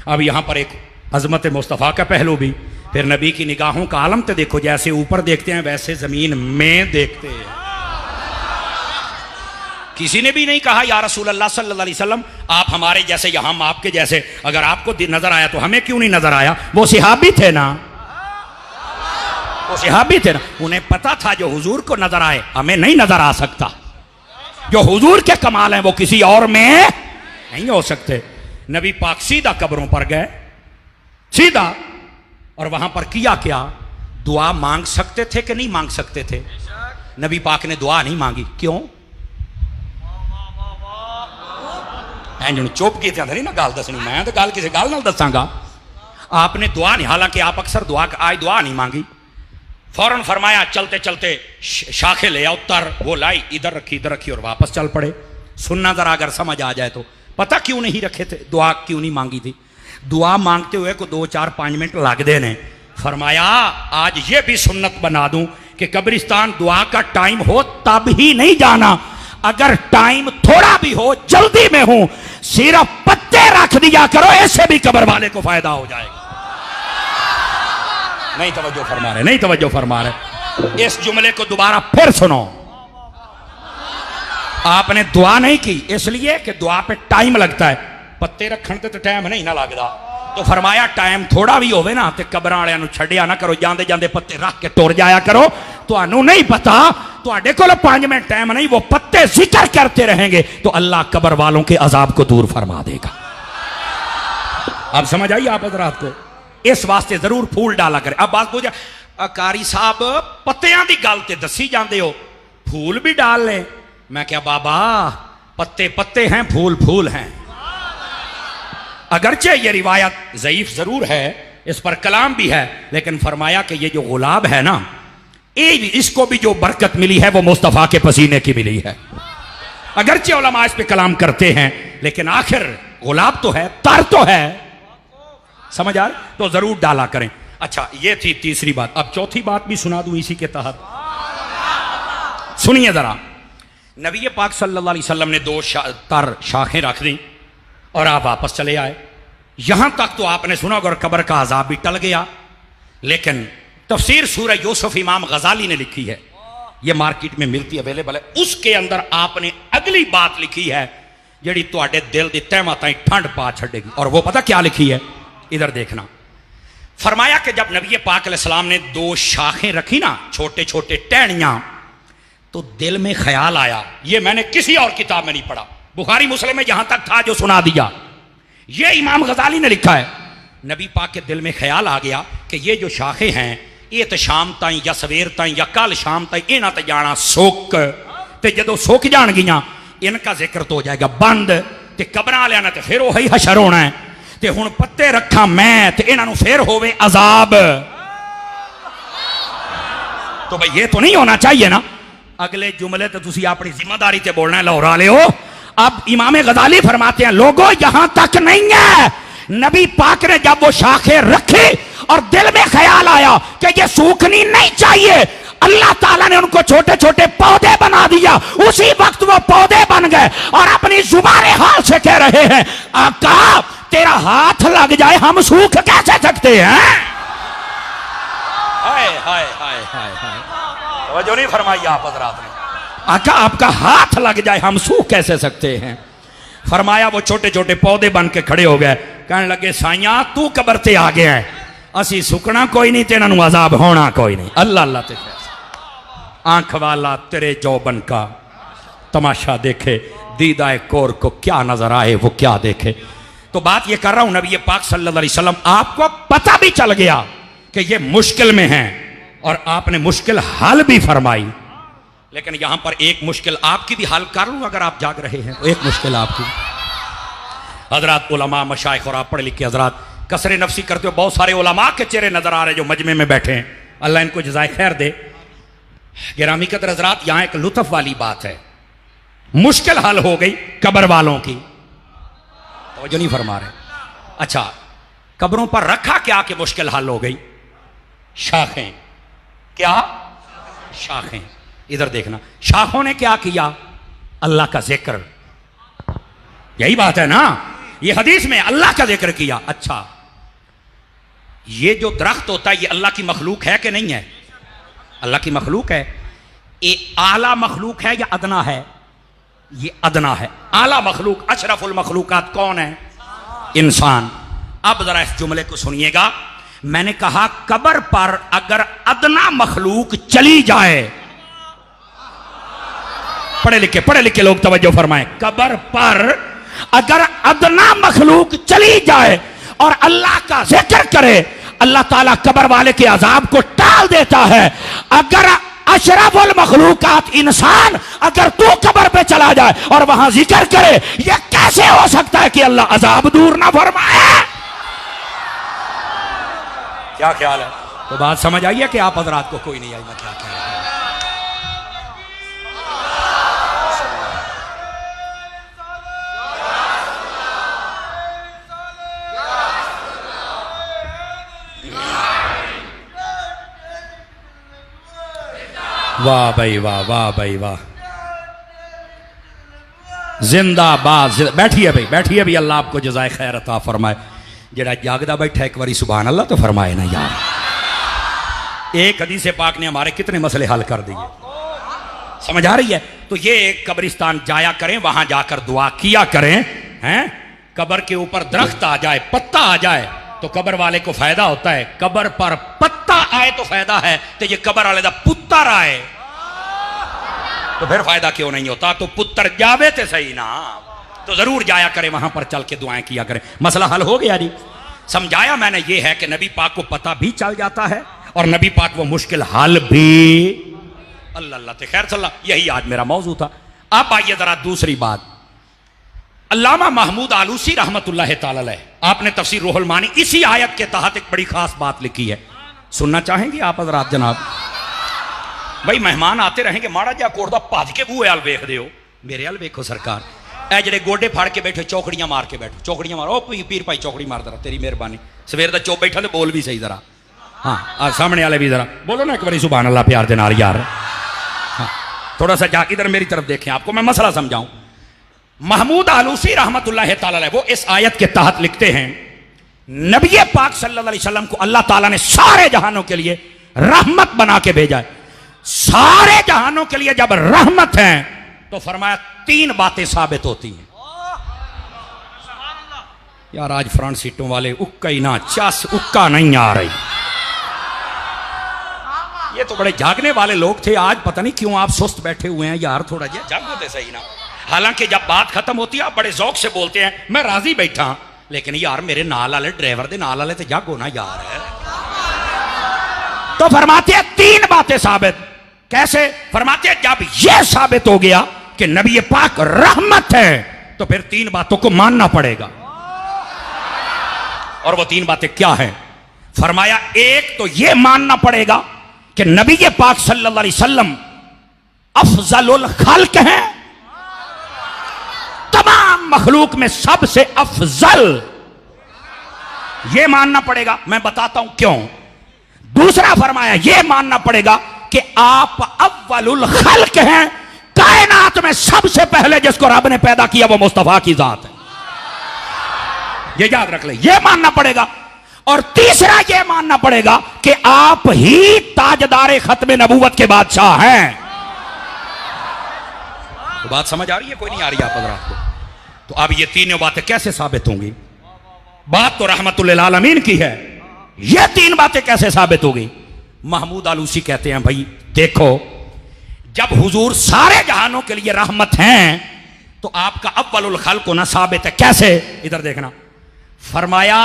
अब यहां पर एक अजमत मुस्तफ़ा का पहलू भी, फिर नबी की निगाहों का आलम तो देखो, जैसे ऊपर देखते हैं वैसे जमीन में देखते हैं। किसी ने भी नहीं कहा या रसूल अल्लाह सल्लल्लाहु अलैहि वसल्लम आप हमारे जैसे या हम आपके जैसे, अगर आपको नजर आया तो हमें क्यों नहीं नजर आया? वो सहाबी थे ना, वो सहाबी थे ना, उन्हें पता था जो हुजूर को नजर आए हमें नहीं नजर आ सकता। जो हुजूर के कमाल हैं वो किसी और में नहीं हो सकते। नबी पाक सीधा कब्रों पर गए, सीधा, और वहां पर किया क्या? दुआ मांग सकते थे कि नहीं मांग सकते थे? नबी पाक ने दुआ नहीं मांगी। क्यों? चुप की नहीं ना गाल दसनी, मैं तो गाल किसी गाल ना दसांगा। आपने दुआ नहीं, हालांकि आप अक्सर दुआ, आज दुआ नहीं मांगी, फौरन फरमाया चलते चलते शाखे ले आओ, उतर, वो लाई इधर रखी और वापस चल पड़े। सुनना जरा अगर समझ आ जाए तो। पता क्यों नहीं रखे थे, दुआ क्यों नहीं मांगी थी? दुआ मांगते हुए को 2-4-5 मिनट लगते ने। फरमाया आज ये भी सुन्नत बना दूं कि कब्रिस्तान दुआ का टाइम हो तब ही नहीं जाना, अगर टाइम थोड़ा भी हो, जल्दी में हो, सिर्फ पत्ते रख दिया करो, ऐसे भी कब्र वाले को फायदा हो जाएगा। नहीं तवज्जो फरमा रहे, नहीं तवज्जो फरमा रहे। इस जुमले को दोबारा फिर सुनो। आपने दुआ नहीं की इसलिए कि दुआ पे टाइम लगता है, पत्ते रखने ते तो टाइम नहीं ना लगता। तो फरमाया टाइम थोड़ा भी होवे ना तो कब्र वालियां नूं छड्डिया ना करो, जांदे जांदे पत्ते रख के टुर जाया करो। तुहानू नहीं पता, तुहाडे कोल 5 मिनट टाइम नहीं, वो पत्ते जिक्र करते रहेंगे तो अल्लाह कब्र वालों के अजाब को दूर फरमा देगा। अब समझ आई आप हज़रात को? इस वास्ते जरूर फूल डाला करें। अब बात पूछा, कारी साहब पत्तियां की गल ते दसी जाते हो, फूल भी डाल लें। मैं क्या बाबा, पत्ते पत्ते हैं, फूल फूल हैं। अगरचे ये रिवायत ज़ईफ जरूर है, इस पर कलाम भी है, लेकिन फरमाया कि ये जो गुलाब है ना, इसको भी जो बरकत मिली है वो मुस्तफ़ा के पसीने की मिली है। अगरचे उलमा इस पे कलाम करते हैं, लेकिन आखिर गुलाब तो है, तर तो है, समझ आ रहा? तो जरूर डाला करें। अच्छा, ये थी तीसरी बात। अब चौथी बात भी सुना दूं इसी के तहत, सुनिए जरा। नबी पाक सल्लल्लाहु अलैहि वसल्लम ने 2 तर शाखें रख दी और आप वापस चले आए। यहां तक तो आपने सुना और कब्र का अजाब भी टल गया। लेकिन तफसीर सूरह यूसुफ इमाम गजाली ने लिखी है, यह मार्केट में मिलती अवेलेबल है। उसके अंदर आपने अगली बात लिखी है जिहड़ी तुहाडे दिल दी तह ताईं ठंड पा छड़ेगी। और वो पता क्या लिखी है, इधर देखना। फरमाया कि जब नबी पाक अलैहिस्सलाम ने 2 शाखें रखी ना, छोटे छोटे टहनियां, तो दिल में ख्याल आया, ये मैंने किसी और किताब में नहीं पढ़ा, बुखारी मुस्लिम में जहां तक था जो सुना दिया, ये इमाम गजाली ने लिखा है। नबी पाक के दिल में ख्याल आ गया कि ये जो शाखें हैं, ये तो शाम ताईं या सवेर ताईं या कल शाम ताईं इन्हां ते जाना सुक, ते जदों सुक जाणगियां इनका जिक्र तो हो जाएगा बंद, ते कब्रां वालियां ने ते फिर वही हशर होना है। ते हुण पत्ते रखा मैं, ते इन्हां नूं फिर होवे अजाब। तो भाई ये तो नहीं होना चाहिए ना। अगले जुमले तो तुसी अपनी जिम्मेदारी से बोलना है, लाहौरा ले हो। अब इमाम गजाली फरमाते हैं, लोगों यहां तक नहीं है, नबी पाक ने जब वो शाखें रखी और दिल में ख्याल आया कि ये सूखनी नहीं चाहिए, अल्लाह ताला ने उनको छोटे छोटे पौधे बना दिया। उसी वक्त वो पौधे बन गए और अपनी जुबान हाल से कह रहे हैं, आका तेरा हाथ लग जाए हम सूख कैसे सकते हैं। हाय हाय हाय हाय हाय, तवज्जो नहीं फरमाई आप हज़रात ने। आका आपका हाथ लग जाए हम सूख कैसे सकते हैं। फरमाया वो छोटे छोटे पौधे बन के खड़े हो गए, कहने लगे साइया तू कब्र ते आ गया है, असी सुकना कोई नहीं, तेना नूं अजाब होना कोई नहीं। अल्लाह अल्लाह ते आंख वाला तेरे जौबन का तमाशा देखे, दीदाए कोर को क्या नजर आए वो क्या देखे। तो बात ये कर रहा हूं, नबी पाक सल्लल्लाहु अलैहि वसल्लम आपको पता भी चल गया कि ये मुश्किल में है और आपने मुश्किल हल भी फरमाई। लेकिन यहां पर एक मुश्किल आपकी भी हल कर लूं अगर आप जाग रहे हैं, तो एक मुश्किल आपकी। हजरात उलमा मशाइख और आप पढ़े लिखे हजरात कसरे नफसी करते हो, बहुत सारे उलमा के चेहरे नजर आ रहे जो मजमे में बैठे हैं, अल्लाह इनको जज़ाए खैर दे। गिरामी कदर हजरात, यहां एक लुत्फ वाली बात है, मुश्किल हल हो गई कब्र वालों की, तो जो नहीं फरमा रहे। अच्छा, कब्रों पर रखा क्या कि मुश्किल हल हो गई? शाखें। क्या? शाखें। इधर देखना, शाखों ने क्या किया? अल्लाह का जिक्र। यही बात है ना, ये हदीस में अल्लाह का जिक्र किया। अच्छा, ये जो दरख्त होता है ये अल्लाह की मखलूक है कि नहीं है? अल्लाह की मखलूक है। ये आला मखलूक है या अदना है? ये अदना है। आला मखलूक अशरफुल मखलूकात कौन है? इंसान। अब जरा इस जुमले को सुनिएगा, मैंने कहा कब्र पर अगर अदना मखलूक चली जाए, पढ़े लिखे लोग तवज्जो फरमाएं, कब्र पर अगर अदना मखलूक चली जाए और अल्लाह का जिक्र करे, अल्लाह ताला कब्र वाले के अजाब को टाल देता है। अगर अशरफुल मखलूकात इंसान अगर तू कब्र पे चला जाए और वहां जिक्र करे, यह कैसे हो सकता है कि अल्लाह अजाब दूर ना फरमाए? क्या ख्याल है? तो बात समझ आई है कि आप हजरात को कोई नहीं आई? मैं क्या कह रहा हूं। वाह भाई वाह, वाह भाई वाह, जिंदाबाद। बैठिए भाई, बैठिए भी, अल्लाह आपको जज़ाए खैर अता फरमाए। जरा जागदा बैठा एक बारी सुभान अल्लाह तो फरमाए ना यार। एक हदीस पाक ने हमारे कितने मसले हल कर दिए, समझ आ रही है? तो ये कब्रिस्तान जाया करें, वहां जाकर दुआ किया करें, हैं? कब्र के ऊपर दरख्त आ जाए, पत्ता आ जाए तो कब्र वाले को फायदा होता है। कब्र पर पत्ता आए तो फायदा है, तो ये कब्र वाले दा पुत्र आए तो फिर फायदा क्यों नहीं होता? तो पुत्र जावे तो सही ना, तो जरूर जाया करें, वहां पर चल के दुआएं किया करें। मसला हल हो गया जी। समझाया मैंने ये है कि नबी पाक को पता भी चल जाता है और नबी पाक वो मुश्किल हाल भी अल्लाह अल्लाह ते खैर सल्ला। यही आज मेरा मौजू था। अब आइए जरा दूसरी बात। अल्लामा महमूद आलूसी रहमतुल्लाह ताला अलैह, आपने तफसीर रूहुल मानी इसी आयत के तहत एक बड़ी खास बात लिखी है। सुनना चाहेंगे आप हज़रात जनाब? भाई मेहमान आते रहेंगे, माड़ा जा कोड़दा भज के बूहे अल वेख दे हो, मेरे अल वेखो सरकार। ए जेडे गोडे फाड़ के बैठे, चौकड़ियां मार के बैठो, चौकड़ियां मारो। पीर भाई चौकड़ी मार जरा, तेरी मेहरबानी। सवेर का चुप बैठा तो बोल भी सही जरा। हाँ सामने वाले भी जरा बोलो ना एक बार सुभान अल्लाह प्यार दे नाल यार। हाँ थोड़ा सा जा इधर मेरी तरफ देखें, आपको मैं मसला समझाऊं। महमूद आलूसी रहमतुल्लाह ताला अलैह वो इस आयत के तहत लिखते हैं, नबी पाक सल्लल्लाहु अलैहि वसल्लम को अल्लाह ताला ने सारे जहानों के लिए रहमत बना के भेजा है। सारे जहानों के लिए जब रहमत है तो फरमाया तीन बातें साबित होती हैं। यार आज फ्रंट सीटों वाले उक्का ही ना चस उक्का नहीं आ रही। ये तो बड़े जागने वाले लोग थे, आज पता नहीं क्यों आप सुस्त बैठे हुए हैं। यार थोड़ा जा जागो दे सही ना। हालांकि जब बात खत्म होती है आप बड़े जौक से बोलते हैं मैं राजी बैठा, लेकिन यार मेरे नाल वाले ड्राइवर दे नाल वाले तो जागो ना यार है। तो फरमाते हैं तीन बातें साबित। कैसे? फरमाते हैं जब यह साबित हो गया कि नबी पाक रहमत है तो फिर तीन बातों को मानना पड़ेगा। और वो तीन बातें क्या हैं? फरमाया एक तो यह मानना पड़ेगा कि नबी पाक सल्लल्लाहु अलैहि वसल्लम अफजलुल खल्क हैं, तमाम मखलूक में सबसे अफजल। यह मानना पड़ेगा, मैं बताता हूं क्यों। दूसरा फरमाया यह मानना पड़ेगा कि आप अव्वलुल खल्क हैं, कायनात में सबसे पहले जिसको रब ने पैदा किया वो मुस्तफा की जात है। ये याद रख ले, ये मानना पड़ेगा। और तीसरा ये मानना पड़ेगा कि आप ही ताजदारे खत्मे नबूवत के बादशाह हैं। तो बात समझ आ रही है? कोई नहीं आ रही आप हज़रात को? तो अब ये तीनों बातें कैसे साबित होंगी? बात तो रहमतुल्लिल आलमीन की है, ये तीन बातें कैसे साबित होगी? महमूद आलूसी कहते हैं भाई देखो, जब हुजूर सारे जहानों के लिए रहमत हैं तो आपका अव्वलुल खल्क होना साबित है। कैसे? इधर देखना। फरमाया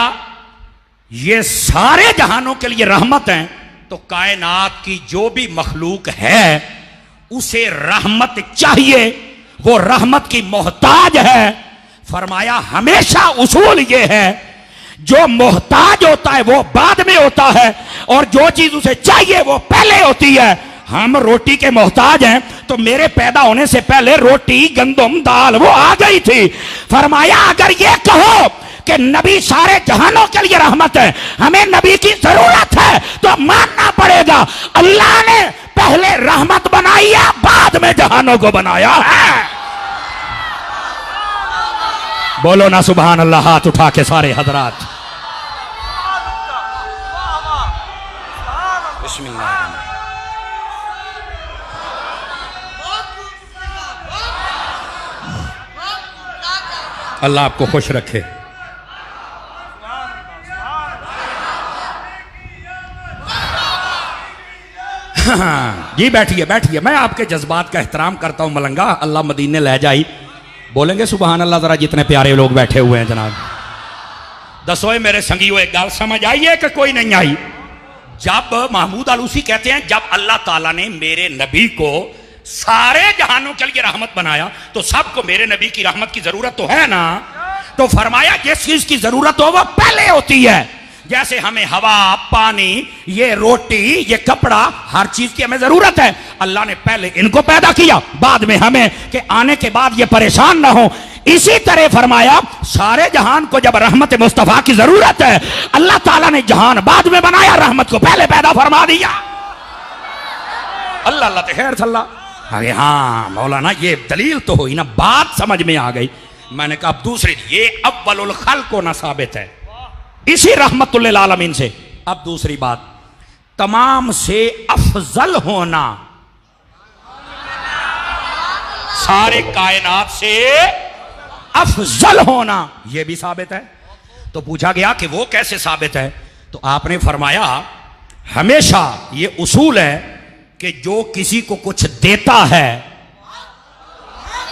ये सारे जहानों के लिए रहमत हैं तो कायनात की जो भी मखलूक है उसे रहमत चाहिए, वो रहमत की मोहताज है। फरमाया हमेशा उसूल ये है जो मोहताज होता है वो बाद में होता है और जो चीज उसे चाहिए वो पहले होती है। हम रोटी के मोहताज हैं तो मेरे पैदा होने से पहले रोटी गंदम दाल वो आ गई थी। फरमाया अगर ये कहो कि नबी सारे जहानों के लिए रहमत है, हमें नबी की जरूरत है, तो मानना पड़ेगा अल्लाह ने पहले रहमत बनाई है बाद में जहानों को बनाया है। बोलो ना सुभान अल्लाह, हाथ उठा के सारे हजरात। अल्लाह आपको खुश रखे। जी बैठिए बैठिए, मैं आपके जज्बात का एहतराम करता हूं मलंगा, अल्लाह मदीने ले जाई। बोलेंगे सुभान अल्लाह जरा जितने प्यारे लोग बैठे हुए हैं जनाब। दसोए मेरे संगियों एक गल समझ आई है कि कोई नहीं आई? जब महमूद आलूसी कहते हैं जब अल्लाह ताला ने मेरे नबी को सारे जहानों के लिए रहमत बनाया तो सबको मेरे नबी की रहमत की जरूरत तो है ना। तो फरमाया जिस चीज की जरूरत हो वो पहले होती है। जैसे हमें हवा, पानी, ये रोटी, ये कपड़ा, हर चीज की हमें जरूरत है। अल्लाह ने पहले इनको पैदा किया, बाद में हमें, कि आने के बाद ये परेशान ना हो। इसी तरह फरमाया सारे जहान को जब रहमत मुस्तफा की जरूरत है, अल्लाह ताला ने जहान बाद में बनाया, रहमत को पहले पैदा फरमा दिया। अल्लाह अल्लाह खैर सल्ला। अरे हाँ मौलाना ये दलील तो हुई ना, बात समझ में आ गई। मैंने कहा अब दूसरी, ये अव्वलुल खल्क होना साबित है इसी रहमतुल्लिल आलमीन से। अब दूसरी बात, तमाम से अफजल होना, सारे कायनात से अफजल होना, यह भी साबित है। तो पूछा गया कि वो कैसे साबित है? तो आपने फरमाया हमेशा ये उसूल है कि जो किसी को कुछ देता है,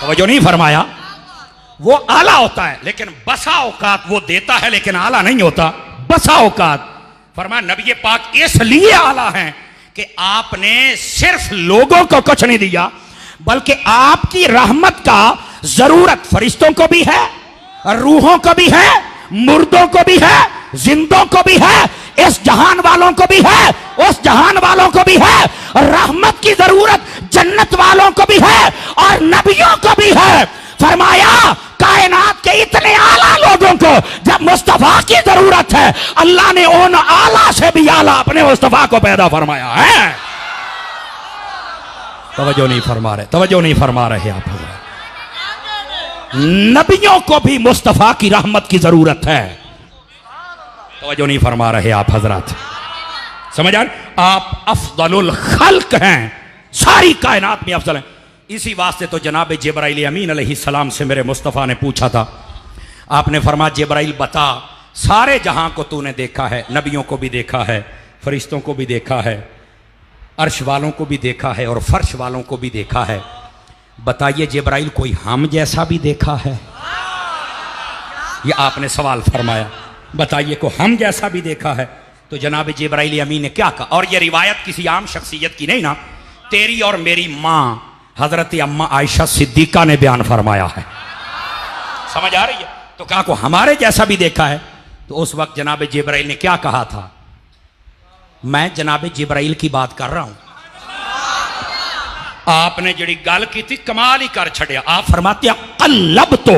तो जो नहीं फरमाया, वो आला होता है, लेकिन बसा औकात वो देता है लेकिन आला नहीं होता। बसा औकात फरमाया नबी पाक इसलिए आला हैं कि आपने सिर्फ लोगों को कुछ नहीं दिया, बल्कि आपकी रहमत का जरूरत फरिश्तों को भी है, रूहों को भी है, मुर्दों को भी है, जिंदों को भी है, इस जहान वालों को भी है, उस जहान वालों को भी है। रहमत की जरूरत जन्नत वालों को भी है और नबियों को भी है। फरमाया कायनात के इतने आला लोगों को जब मुस्तफा की जरूरत है, अल्लाह ने उन आला से भी आला अपने मुस्तफा को पैदा फरमाया है। तवज्जो नहीं फरमा रहे, तवज्जो नहीं फरमा रहे आप। नबियों को भी मुस्तफा की रहमत की जरूरत है। तवज्जो नहीं फरमा रहे आप हजरत। समझ आ, आप अफजलुल खल्क हैं, सारी कायनात में अफजल हैं। इसी वास्ते तो जनाब जिब्राइल अमीन अलैहिस्सलाम से मेरे मुस्तफ़ा ने पूछा था, आपने फरमाया जिब्राइल बता, सारे जहां को तूने देखा है, नबियों को भी देखा है, फरिश्तों को भी देखा है, अर्श वालों को भी देखा है और फर्श वालों को भी देखा है, बताइए जिब्राइल कोई हम जैसा भी देखा है? ये आपने सवाल फरमाया, बताइए को हम जैसा भी देखा है? तो जनाब जिब्राइल अमीन ने क्या कहा, और ये रिवायत किसी आम शख्सियत की नहीं ना, तेरी और मेरी माँ हजरत अम्मा आयशा सिद्दीका ने बयान फरमाया है। समझ आ रही है? तो कहा को हमारे जैसा भी देखा है? तो उस वक्त जनाब जिब्राइल ने क्या कहा था? मैं जनाब जिब्राइल की बात कर रहा हूं, आपने जड़ी गल की थी कमाल ही कर छड़िया। आप फरमाते कल्लब तो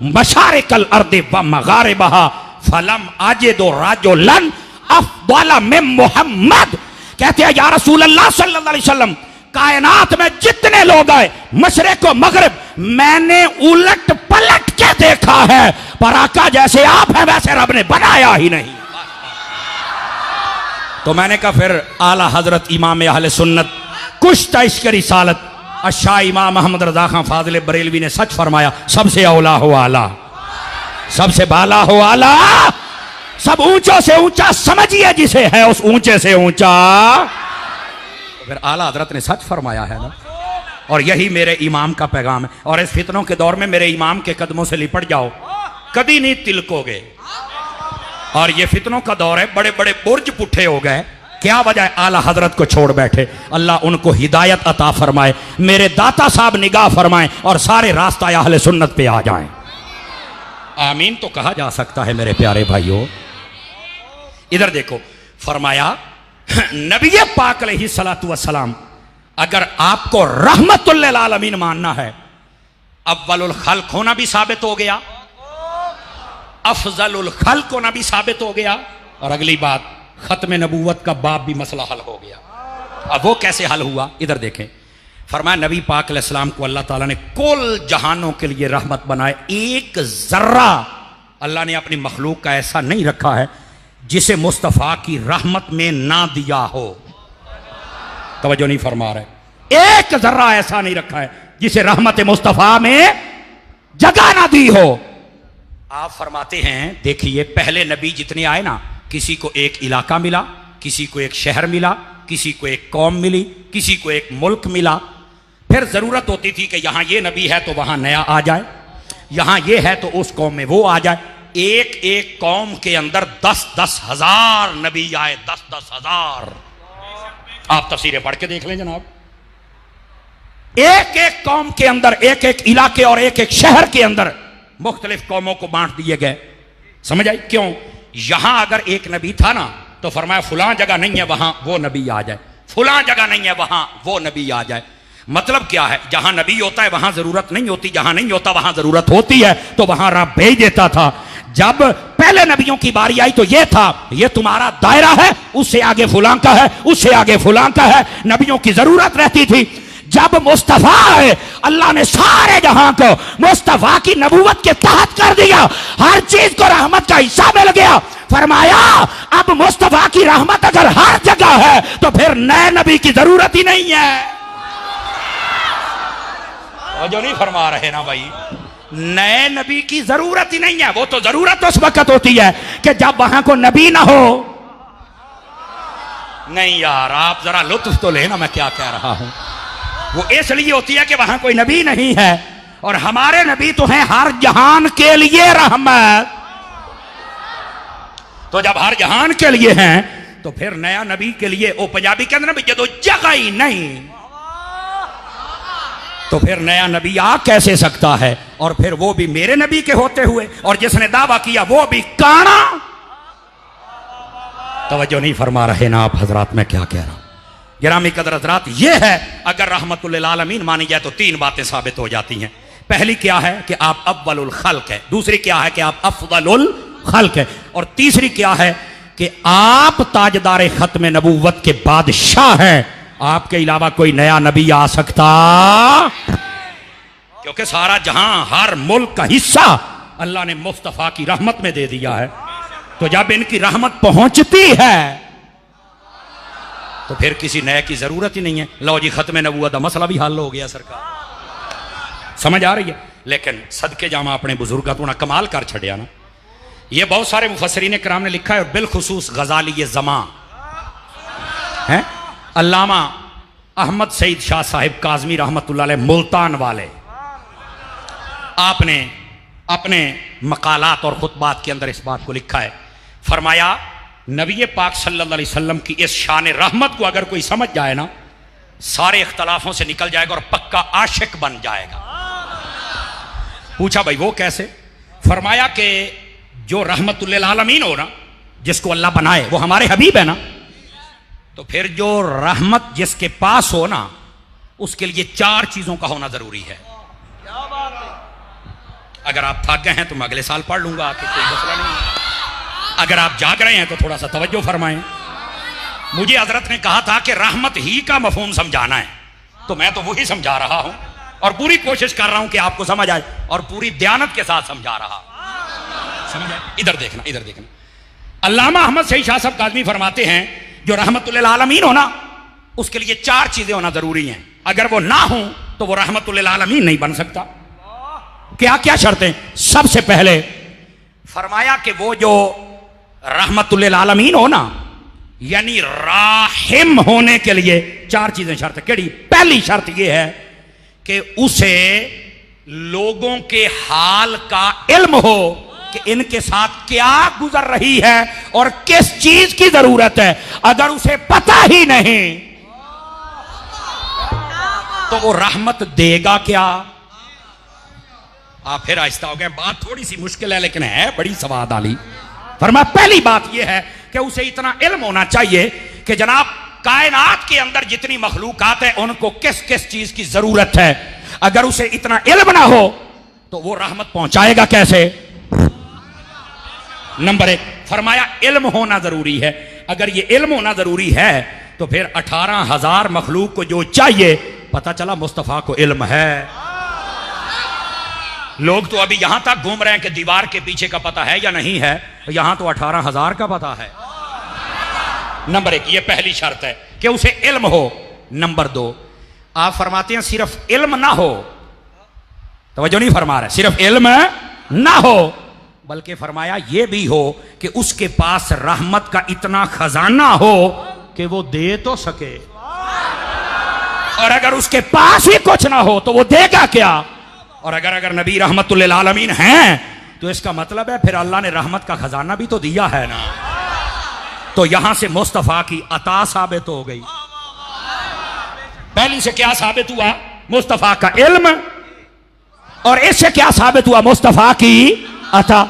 मशारिकल अर्दे व मगारिबहा फलम आजे दो राजुलन अफदल मिन मुहम्मद। कहते हैं या रसूल अल्लाह सल्लल्लाहु अलैहि वसल्लम, कायनात में जितने लोग आए मशरिक व मगरिब मैंने उलट पलट के देखा है, पर आका जैसे आप हैं वैसे रब ने बनाया ही नहीं। तो मैंने कहा फिर आला हजरत इमाम अहले सुन्नत कुश्ता इश्क रिसालत शाह इमाम अहमद रजा खान फाजिल बरेलवी ने सच फरमाया, सबसे औला हो आला, सबसे बाला हो आला, सब ऊंचों से ऊंचा समझिए जिसे है उस ऊंचे से ऊंचा। फिर आला हजरत ने सच फरमाया है ना, और यही मेरे इमाम का पैगाम है। और इस फितनों के दौर में मेरे इमाम के कदमों से लिपट जाओ, कभी नहीं तिलकोगे। और ये फितनों का दौर है, बड़े बड़े बुर्ज पुट्ठे हो गए, क्या वजह है? आला हजरत को छोड़ बैठे। अल्लाह उनको हिदायत अता फरमाए, मेरे दाता साहब निगाह फरमाएं और सारे रास्ता अहले सुन्नत पे आ जाएं। आमीन तो कहा जा सकता है मेरे प्यारे भाइयों। इधर देखो, फरमाया नबी पाक अलैहिस्सलातु वस्सलाम अगर आपको रहमतुल लिल आलमीन मानना है, अव्वलुल खल्क होना भी साबित हो गया, अफजलुल खल्क होना भी साबित हो गया, और अगली बात खत्म नबूवत का बाप भी मसला हल हो गया। अब वो कैसे हल हुआ? इधर देखें, फरमाया नबी पाक अलैहिस्सलाम को अल्लाह ताला ने कुल जहानों के लिए रहमत बनाए। एक जर्रा अल्लाह ने अपनी मखलूक का ऐसा नहीं रखा है जिसे मुस्तफ़ा की रहमत में ना दिया हो। तवज्जो नहीं फरमा रहे। एक जर्रा ऐसा नहीं रखा है जिसे रहमत मुस्तफ़ा में जगह ना दी हो। आप फरमाते हैं, देखिए पहले नबी जितने आए ना, किसी को एक इलाका मिला, किसी को एक शहर मिला, किसी को एक कौम मिली, किसी को एक मुल्क मिला। फिर जरूरत होती थी कि यहां ये नबी है तो वहां नया आ जाए, यहां ये है तो उस कौम में वो आ जाए। एक एक कौम के अंदर 10-10 हजार नबी आए, 10-10 हजार। आप तफसीरें पढ़ के देख लें जनाब। एक एक कौम के अंदर, एक एक इलाके और एक एक शहर के अंदर मुख्तलिफ कौमों को बांट दिए गए। समझ आई? क्यों? यहां अगर एक नबी था ना तो फरमाया फुलां जगह नहीं है वहां वो नबी आ जाए, फुलां जगह नहीं है वहां वो नबी आ जाए। मतलब क्या है? जहां नबी होता है वहां जरूरत नहीं होती, जहां नहीं होता वहां जरूरत होती है, तो वहां रब भेज देता था। जब पहले नबियों की बारी आई तो यह था, यह तुम्हारा दायरा है, उससे आगे फुलां का है, उससे आगे फुलां का है। नबियों की जरूरत रहती थी। जब मुस्तफा है, अल्लाह ने सारे जहां को मुस्तफा की नबूवत के तहत कर दिया, हर चीज को रहमत का हिस्सा मिल गया। फरमाया अब मुस्तफा की रहमत अगर हर जगह है तो फिर नए नबी की जरूरत ही नहीं है। वो जो नहीं फरमा रहे ना भाई, नए नबी की जरूरत ही नहीं है। वो तो जरूरत उस वक्त होती है कि जब वहां को नबी ना हो। नहीं यार, आप जरा लुत्फ तो लेना मैं क्या कह रहा हूं। वो इसलिए होती है कि वहां कोई नबी नहीं है, और हमारे नबी तो हैं हर जहान के लिए रहमत। तो जब हर जहान के लिए हैं तो फिर नया नबी के लिए ओ पंजाबी के अंदर भी जो जगह ही नहीं, तो फिर नया नबी आ कैसे सकता है? और फिर वो भी मेरे नबी के होते हुए, और जिसने दावा किया वो भी काना। तवज्जो नहीं फरमा रहे ना आप हजरात, मैं क्या कह रहा हूं? गिरामी कदर हजरात, ये है अगर रहमतुल आलमीन मानी जाए तो तीन बातें साबित हो जाती हैं। पहली क्या है कि आप अव्वलुल खल्क है, दूसरी क्या है कि आप अफदलुल खल्क है, और तीसरी क्या है कि आप ताजदार खत्म नबूवत के बादशाह हैं। आपके अलावा कोई नया नबी आ सकता? क्योंकि सारा जहां, हर मुल्क का हिस्सा अल्लाह ने मुस्तफा की रहमत में दे दिया है। तो जब इनकी रहमत पहुंचती है तो फिर किसी नए की जरूरत ही नहीं है। लो जी, खत्म नबूवत का मसला भी हल हो गया। सरकार समझ आ रही है? लेकिन सदके जामा अपने बुजुर्ग का कमाल कर छड़िया ना। ये बहुत सारे मुफस्सरीन किराम ने लिखा है, और बिलखुसूस गजाली ज़मा है, अल्लामा अहमद सईद शाह साहिब काज़मी रहमतुल्लाह अलैह मुल्तान वाले, आपने अपने मकालात और खुतबात के अंदर इस बात को लिखा है। फरमाया नबी पाक सल्लल्लाहु अलैहि वसल्लम की इस शान रहमत को अगर कोई समझ जाए ना, सारे इख्तलाफों से निकल जाएगा और पक्का आशिक बन जाएगा। पूछा भाई वो कैसे? फरमाया कि जो रहमतुल आलमीन हो ना, जिसको अल्लाह बनाए, वो हमारे हबीब है ना, तो फिर जो रहमत जिसके पास हो ना, उसके लिए चार चीजों का होना जरूरी है। अगर आप थक गए हैं तो मैं अगले साल पढ़ लूंगा, आके कोई मसला नहीं है। अगर आप जाग रहे हैं तो थोड़ा सा तवज्जो फरमाएं। मुझे हजरत ने कहा था कि रहमत ही का मफहूम समझाना है, तो मैं तो वही समझा रहा हूं और पूरी कोशिश कर रहा हूं कि आपको समझ आए, और पूरी दयानत के साथ समझा रहा हूं। समझ आए? इधर देखना, इधर देखना। अल्लामा अहमद सईद शाह साहब काज़मी फरमाते हैं जो रहमतुल आलमीन हो ना, उसके लिए चार चीजें होना जरूरी हैं। अगर वो ना हो तो वो रहमतुल आलमीन नहीं बन सकता। क्या क्या शर्तें? सबसे पहले फरमाया कि वो जो रहमतुल आलमीन हो ना, यानी राहिम होने के लिए चार चीजें शर्त। केड़ी? पहली शर्त यह है कि उसे लोगों के हाल का इल्म हो कि इनके साथ क्या गुजर रही है और किस चीज की जरूरत है। अगर उसे पता ही नहीं तो वो रहमत देगा क्या? आप फिर आहिस्ता हो गए, बात थोड़ी सी मुश्किल है लेकिन है बड़ी सवाद वाली। फरमा पहली बात यह है कि उसे इतना इल्म होना चाहिए कि जनाब कायनात के अंदर जितनी मखलूकात है उनको किस किस चीज की जरूरत है। अगर उसे इतना इल्म ना हो तो वो रहमत पहुंचाएगा कैसे? नंबर एक, फरमाया इल्म होना जरूरी है। अगर ये इल्म होना जरूरी है तो फिर 18,000 मखलूक को जो चाहिए, पता चला मुस्तफा को इल्म है। लोग तो अभी यहां तक घूम रहे हैं कि दीवार के पीछे का पता है या नहीं है, यहां तो 18,000 का पता है। नंबर एक, ये पहली शर्त है कि उसे इल्म हो। नंबर दो, आप फरमाते हैं सिर्फ इल्म ना हो, तवज्जो नहीं फरमा रहे, सिर्फ इल्म ना हो, बल्कि फरमाया ये भी हो कि उसके पास रहमत का इतना खजाना हो कि वो दे तो सके। और अगर उसके पास ही कुछ ना हो तो वो देगा क्या? और अगर नबी रहमतुल आलमीन हैं तो इसका मतलब है फिर अल्लाह ने रहमत का खजाना भी तो दिया है ना। तो यहां से मुस्तफा की अता साबित हो गई। पहली से क्या साबित हुआ? मुस्तफा का इल्म। और इससे क्या साबित हुआ? मुस्तफा की अता।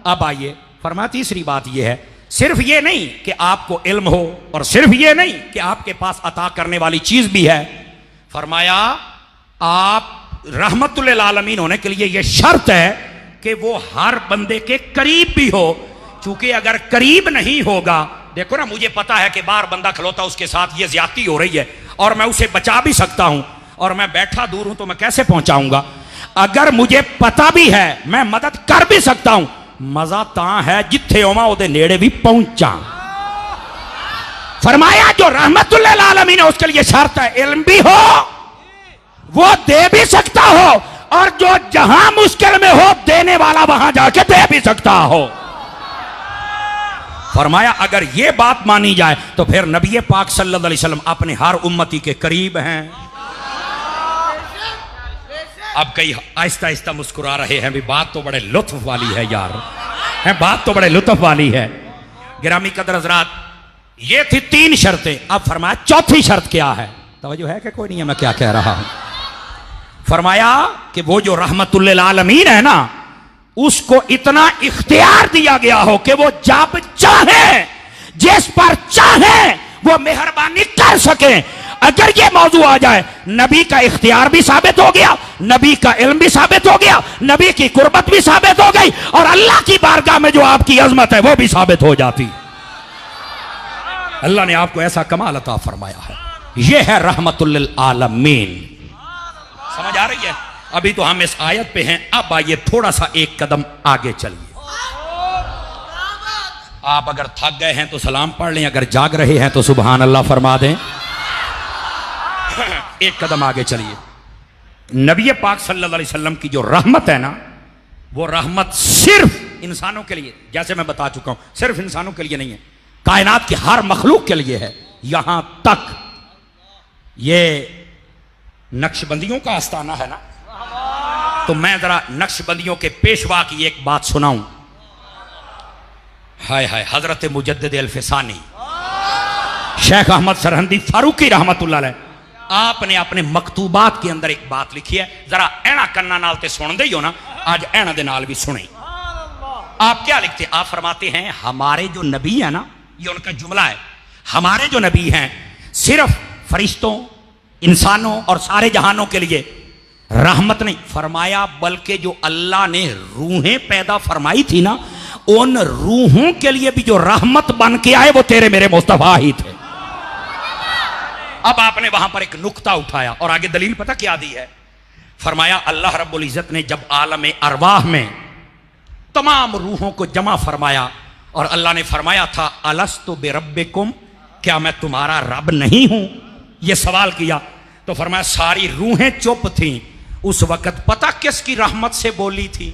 अब आइए फरमा तीसरी बात यह है, सिर्फ ये नहीं कि आपको इल्म हो और सिर्फ ये नहीं कि आपके पास अता करने वाली चीज भी है। फरमाया आप रहमतुल आलमीन होने के लिए यह शर्त है कि वो हर बंदे के करीब भी हो। चूंकि अगर करीब नहीं होगा, देखो ना, मुझे पता है कि बाहर बंदा खलोता उसके साथ ये ज्यादती हो रही है और मैं उसे बचा भी सकता हूं, और मैं बैठा दूर हूं तो मैं कैसे पहुंचाऊंगा? अगर मुझे पता भी है मैं मदद कर भी सकता हूं, मजा तां है जिथे ओमा ओदे नेड़े भी पहुंचा। फरमाया जो रहमतुल आलमीन है उसके लिए शर्त है इल्म भी हो, वो दे भी सकता हो, और जो जहां मुश्किल में हो देने वाला वहां जाके दे भी सकता हो। फरमाया अगर ये बात मानी जाए तो फिर नबी पाक सल्लल्लाहु अलैहि वसल्लम अपने हर उम्मती के करीब हैं। अब कई आहिस्ता आहिस्ता मुस्कुरा रहे हैं, भी बात तो बड़े लुत्फ वाली है यार, है बात तो बड़े लुत्फ वाली है। गिरामी कदर हजरात, ये थी 3 शर्तें। अब फरमाया चौथी शर्त क्या है? तवज्जो है कि कोई नहीं है मैं क्या कह रहा हूं? फरमाया कि वो जो रहमतुल्लिल आलमीन है ना, उसको इतना इख्तियार दिया गया हो कि वो जब चाहे, जिस पर चाहे वो मेहरबानी कर सके। अगर ये मौजू आ जाए, नबी का इख्तियार भी साबित हो गया, नबी का इल्म भी साबित हो गया, नबी की कुर्बत भी साबित हो गई, और अल्लाह की बारगाह में जो आपकी अजमत है वो भी साबित हो जाती। अल्लाह ने आपको ऐसा कमाल अता फरमाया है। ये है रहमतुल्लिल आलमीन। समझ आ रही है? अभी तो हम इस आयत पे हैं। अब आइए थोड़ा सा एक कदम आगे चलिए। आप अगर थक गए हैं तो सलाम पढ़ लें, अगर जाग रहे हैं तो सुभान अल्लाह फरमा दें। एक कदम आगे चलिए। नबी पाक सल्लल्लाहु अलैहि वसल्लम की जो रहमत है ना, वो रहमत सिर्फ इंसानों के लिए, जैसे मैं बता चुका हूं, सिर्फ इंसानों के लिए नहीं है, कायनात की हर मखलूक के लिए है। यहां तक ये नक्शबंदियों का आस्थाना है ना, तो मैं जरा नक्शबंदियों के पेशवा की एक बात सुनाऊं। हाय हाय, हजरत मुजद्दिद अल-फिसानी शेख अहमद सरहंदी फारूकी रहमतुल्लाह अलैह, आपने अपने मकतूबात के अंदर एक बात लिखी है। जरा ऐना कन्ना नाल ते सुन दे हो ना, आज ऐना दे नाल भी सुने। आप क्या लिखते? आप फरमाते हैं हमारे जो नबी है ना, ये उनका जुमला है, हमारे जो नबी हैं सिर्फ फरिश्तों, इंसानों और सारे जहानों के लिए रहमत नहीं फरमाया, बल्कि जो अल्लाह ने रूहें पैदा फरमाई थी ना, उन रूहों के लिए भी जो रहमत बन के आए वो तेरे मेरे मुस्तफा ही थे। अब आपने वहां पर एक नुक्ता उठाया और आगे दलील पता क्या दी है? फरमाया अल्लाह रब्बुल इज्जत ने जब आलम अरवाह में तमाम रूहों को जमा फरमाया और अल्लाह ने फरमाया था अलस्तु बिरब्बिकुम, क्या मैं तुम्हारा रब नहीं हूं? यह सवाल किया तो फरमाया सारी रूहें चुप थीं। उस वक्त पता किसकी रहमत से बोली थी?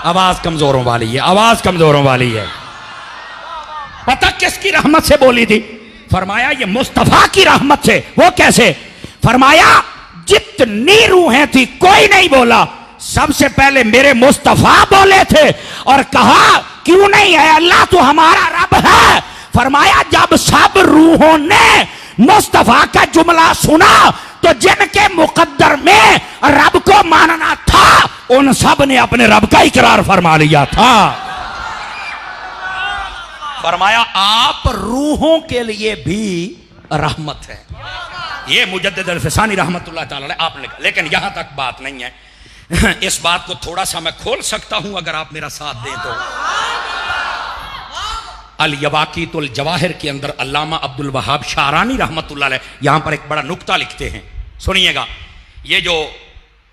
आवाज कमजोरों वाली है, आवाज कमजोरों वाली है। पता किसकी रहमत से बोली थी? फरमाया ये मुस्तफा की रहमत से। वो कैसे? फरमाया जितनी रूहें थी कोई नहीं बोला, सबसे पहले मेरे मुस्तफा बोले थे और कहा क्यों नहीं है अल्लाह तो हमारा रब है। फरमाया जब सब रूहों ने मुस्तफा का जुमला सुना तो जिनके मुकद्दर में रब को मानना था उन सब ने अपने रब का इकरार फरमा लिया था। फरमाया आप रूहों के लिए भी रहमत है। ये मुजद्दिद अल-फिसानी रहमतुल्लाह ताला अलैह आपने लिखा। लेकिन यहां तक बात नहीं है, इस बात को थोड़ा सा मैं खोल सकता हूं अगर आप मेरा साथ दें तो। अल-यवाकीतुल जवाहिर के अंदर अल्लामा अब्दुल वहाब शारानी रहमतुल्लाह अलैह यहां पर एक बड़ा नुक्ता लिखते हैं, सुनिएगा। ये जो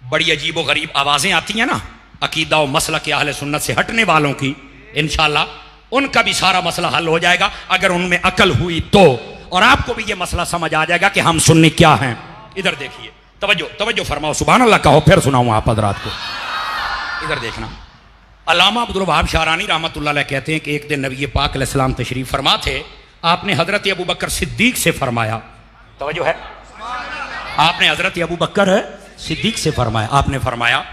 बड़ी अजीबो गरीब आवाजें आती हैं ना अकीदा और मसला के अहले सुन्नत से हटने वालों की, इंशाअल्लाह उनका भी सारा मसला हल हो जाएगा अगर उनमें अकल हुई तो, और आपको भी ये मसला समझ आ जाएगा कि हम सुन्नी क्या हैं। इधर देखिए, तवज्जो तवज्जो फरमाओ, सुभान अल्लाह कहो, फिर सुनाऊं आप हज़रात को। इधर देखना, अल्लामा अब्दुल वहाब शारानी रहमतुल्लाह अलैह कहते हैं कि एक दिन नबी पाक अलैहिस्सलाम तशरीफ फरमा थे। आपने हजरत अबू बकर सिद्दीक से फरमाया, तवज्जो है, आपने हजरत अबू बकर सिद्दीक से फरमाया, आपने फरमाया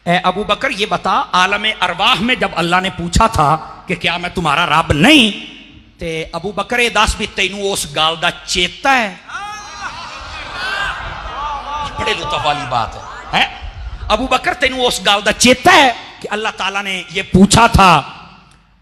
ए अबू बकर ये बता, आलम अरवाह में जब अल्लाह ने पूछा था कि क्या मैं तुम्हारा रब नहीं, ते अबू बकर ये दस भी तेनू उस गाल दा चेता है? बड़े लुत्फ वाली बात है? अबू बकर तेनू उस गाल दा चेता है कि अल्लाह ताला ने ये पूछा था?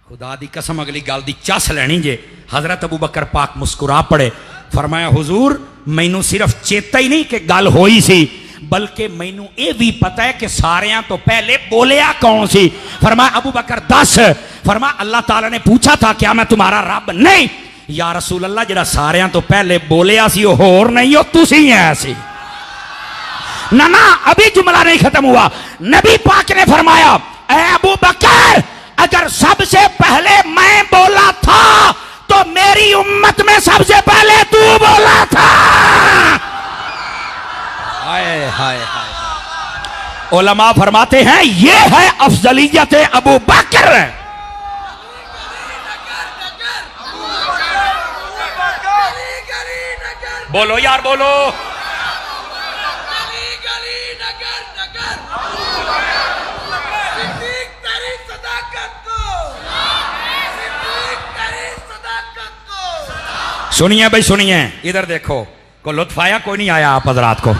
खुदा दी कसम अगली गाल दी चस लेनी जे। हजरत अबू बकर पाक मुस्कुरा पड़े, फरमाया हुजूर मैनू सिर्फ चेता ही नहीं कि गल होई सी, बल्कि मैनू ये भी पता है कि सारियां तो पहले बोलिया कौन सी। फरमाया अबू बकर दस। फरमाया अल्लाह ताला ने पूछा था क्या मैं तुम्हारा रब नहीं? या रसूल अल्लाह जिहड़ा सारियां तो पहले बोलिया सी ओ होर नहीं हो तुसी है सी। ना ना अभी जुमला नहीं खत्म हुआ। नबी पाक ने फरमाया ए अबू बकर अगर सबसे पहले मैं बोला था तो मेरी उम्मत में सबसे पहले तू बोला था। हाय हाय हाय। उलमा फरमाते हैं ये है अफजलियत अबू बकर। बोलो यार बोलो। सुनिए भाई सुनिए, इधर देखो, को लुत्फ आया? कोई नहीं आया आप हजरात को?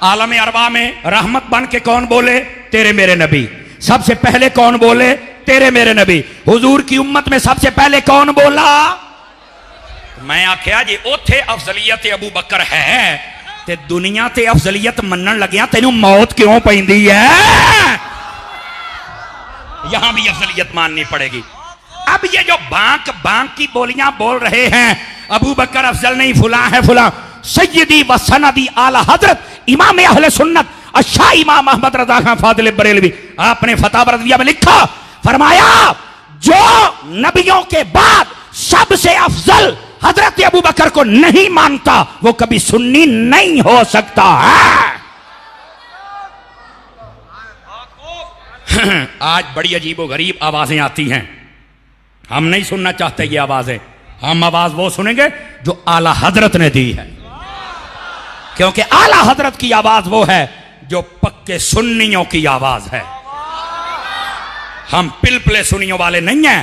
आलम अरबा में रहमत बन के कौन बोले? तेरे मेरे नबी। सबसे पहले कौन बोले? तेरे मेरे नबी। हुजूर की उम्मत में सबसे पहले कौन बोला? मैं आख्या जी ओथे अफजलियत अबू बकर है ते दुनिया ते अफजलियत मनन लग्या तेनू मौत क्यों पैंदी है? यहां भी अफजलियत माननी पड़ेगी। अब ये जो बांक बांक की बोलियां बोल रहे हैं, अबू बकर अफजल नहीं, फुला है फुला, सय्यदी व सनदी आला हजरत इमाम अहले सुन्नत अच्छा इमाम अहमद रजा खान फादिल बरेलवी, आपने फतवा रज़विया में लिखा, फरमाया जो नबियों के बाद सबसे अफजल हजरत अबू बकर को नहीं मानता वो कभी सुन्नी नहीं हो सकता है। आज बड़ी अजीबो गरीब आवाजें आती हैं, हम नहीं सुनना चाहते ये आवाजें। हम आवाज वो सुनेंगे जो आला हजरत ने दी है, क्योंकि आला हजरत की आवाज वो है जो पक्के सुन्नियों की आवाज है। हम पिलपले सुन्नियों वाले नहीं हैं।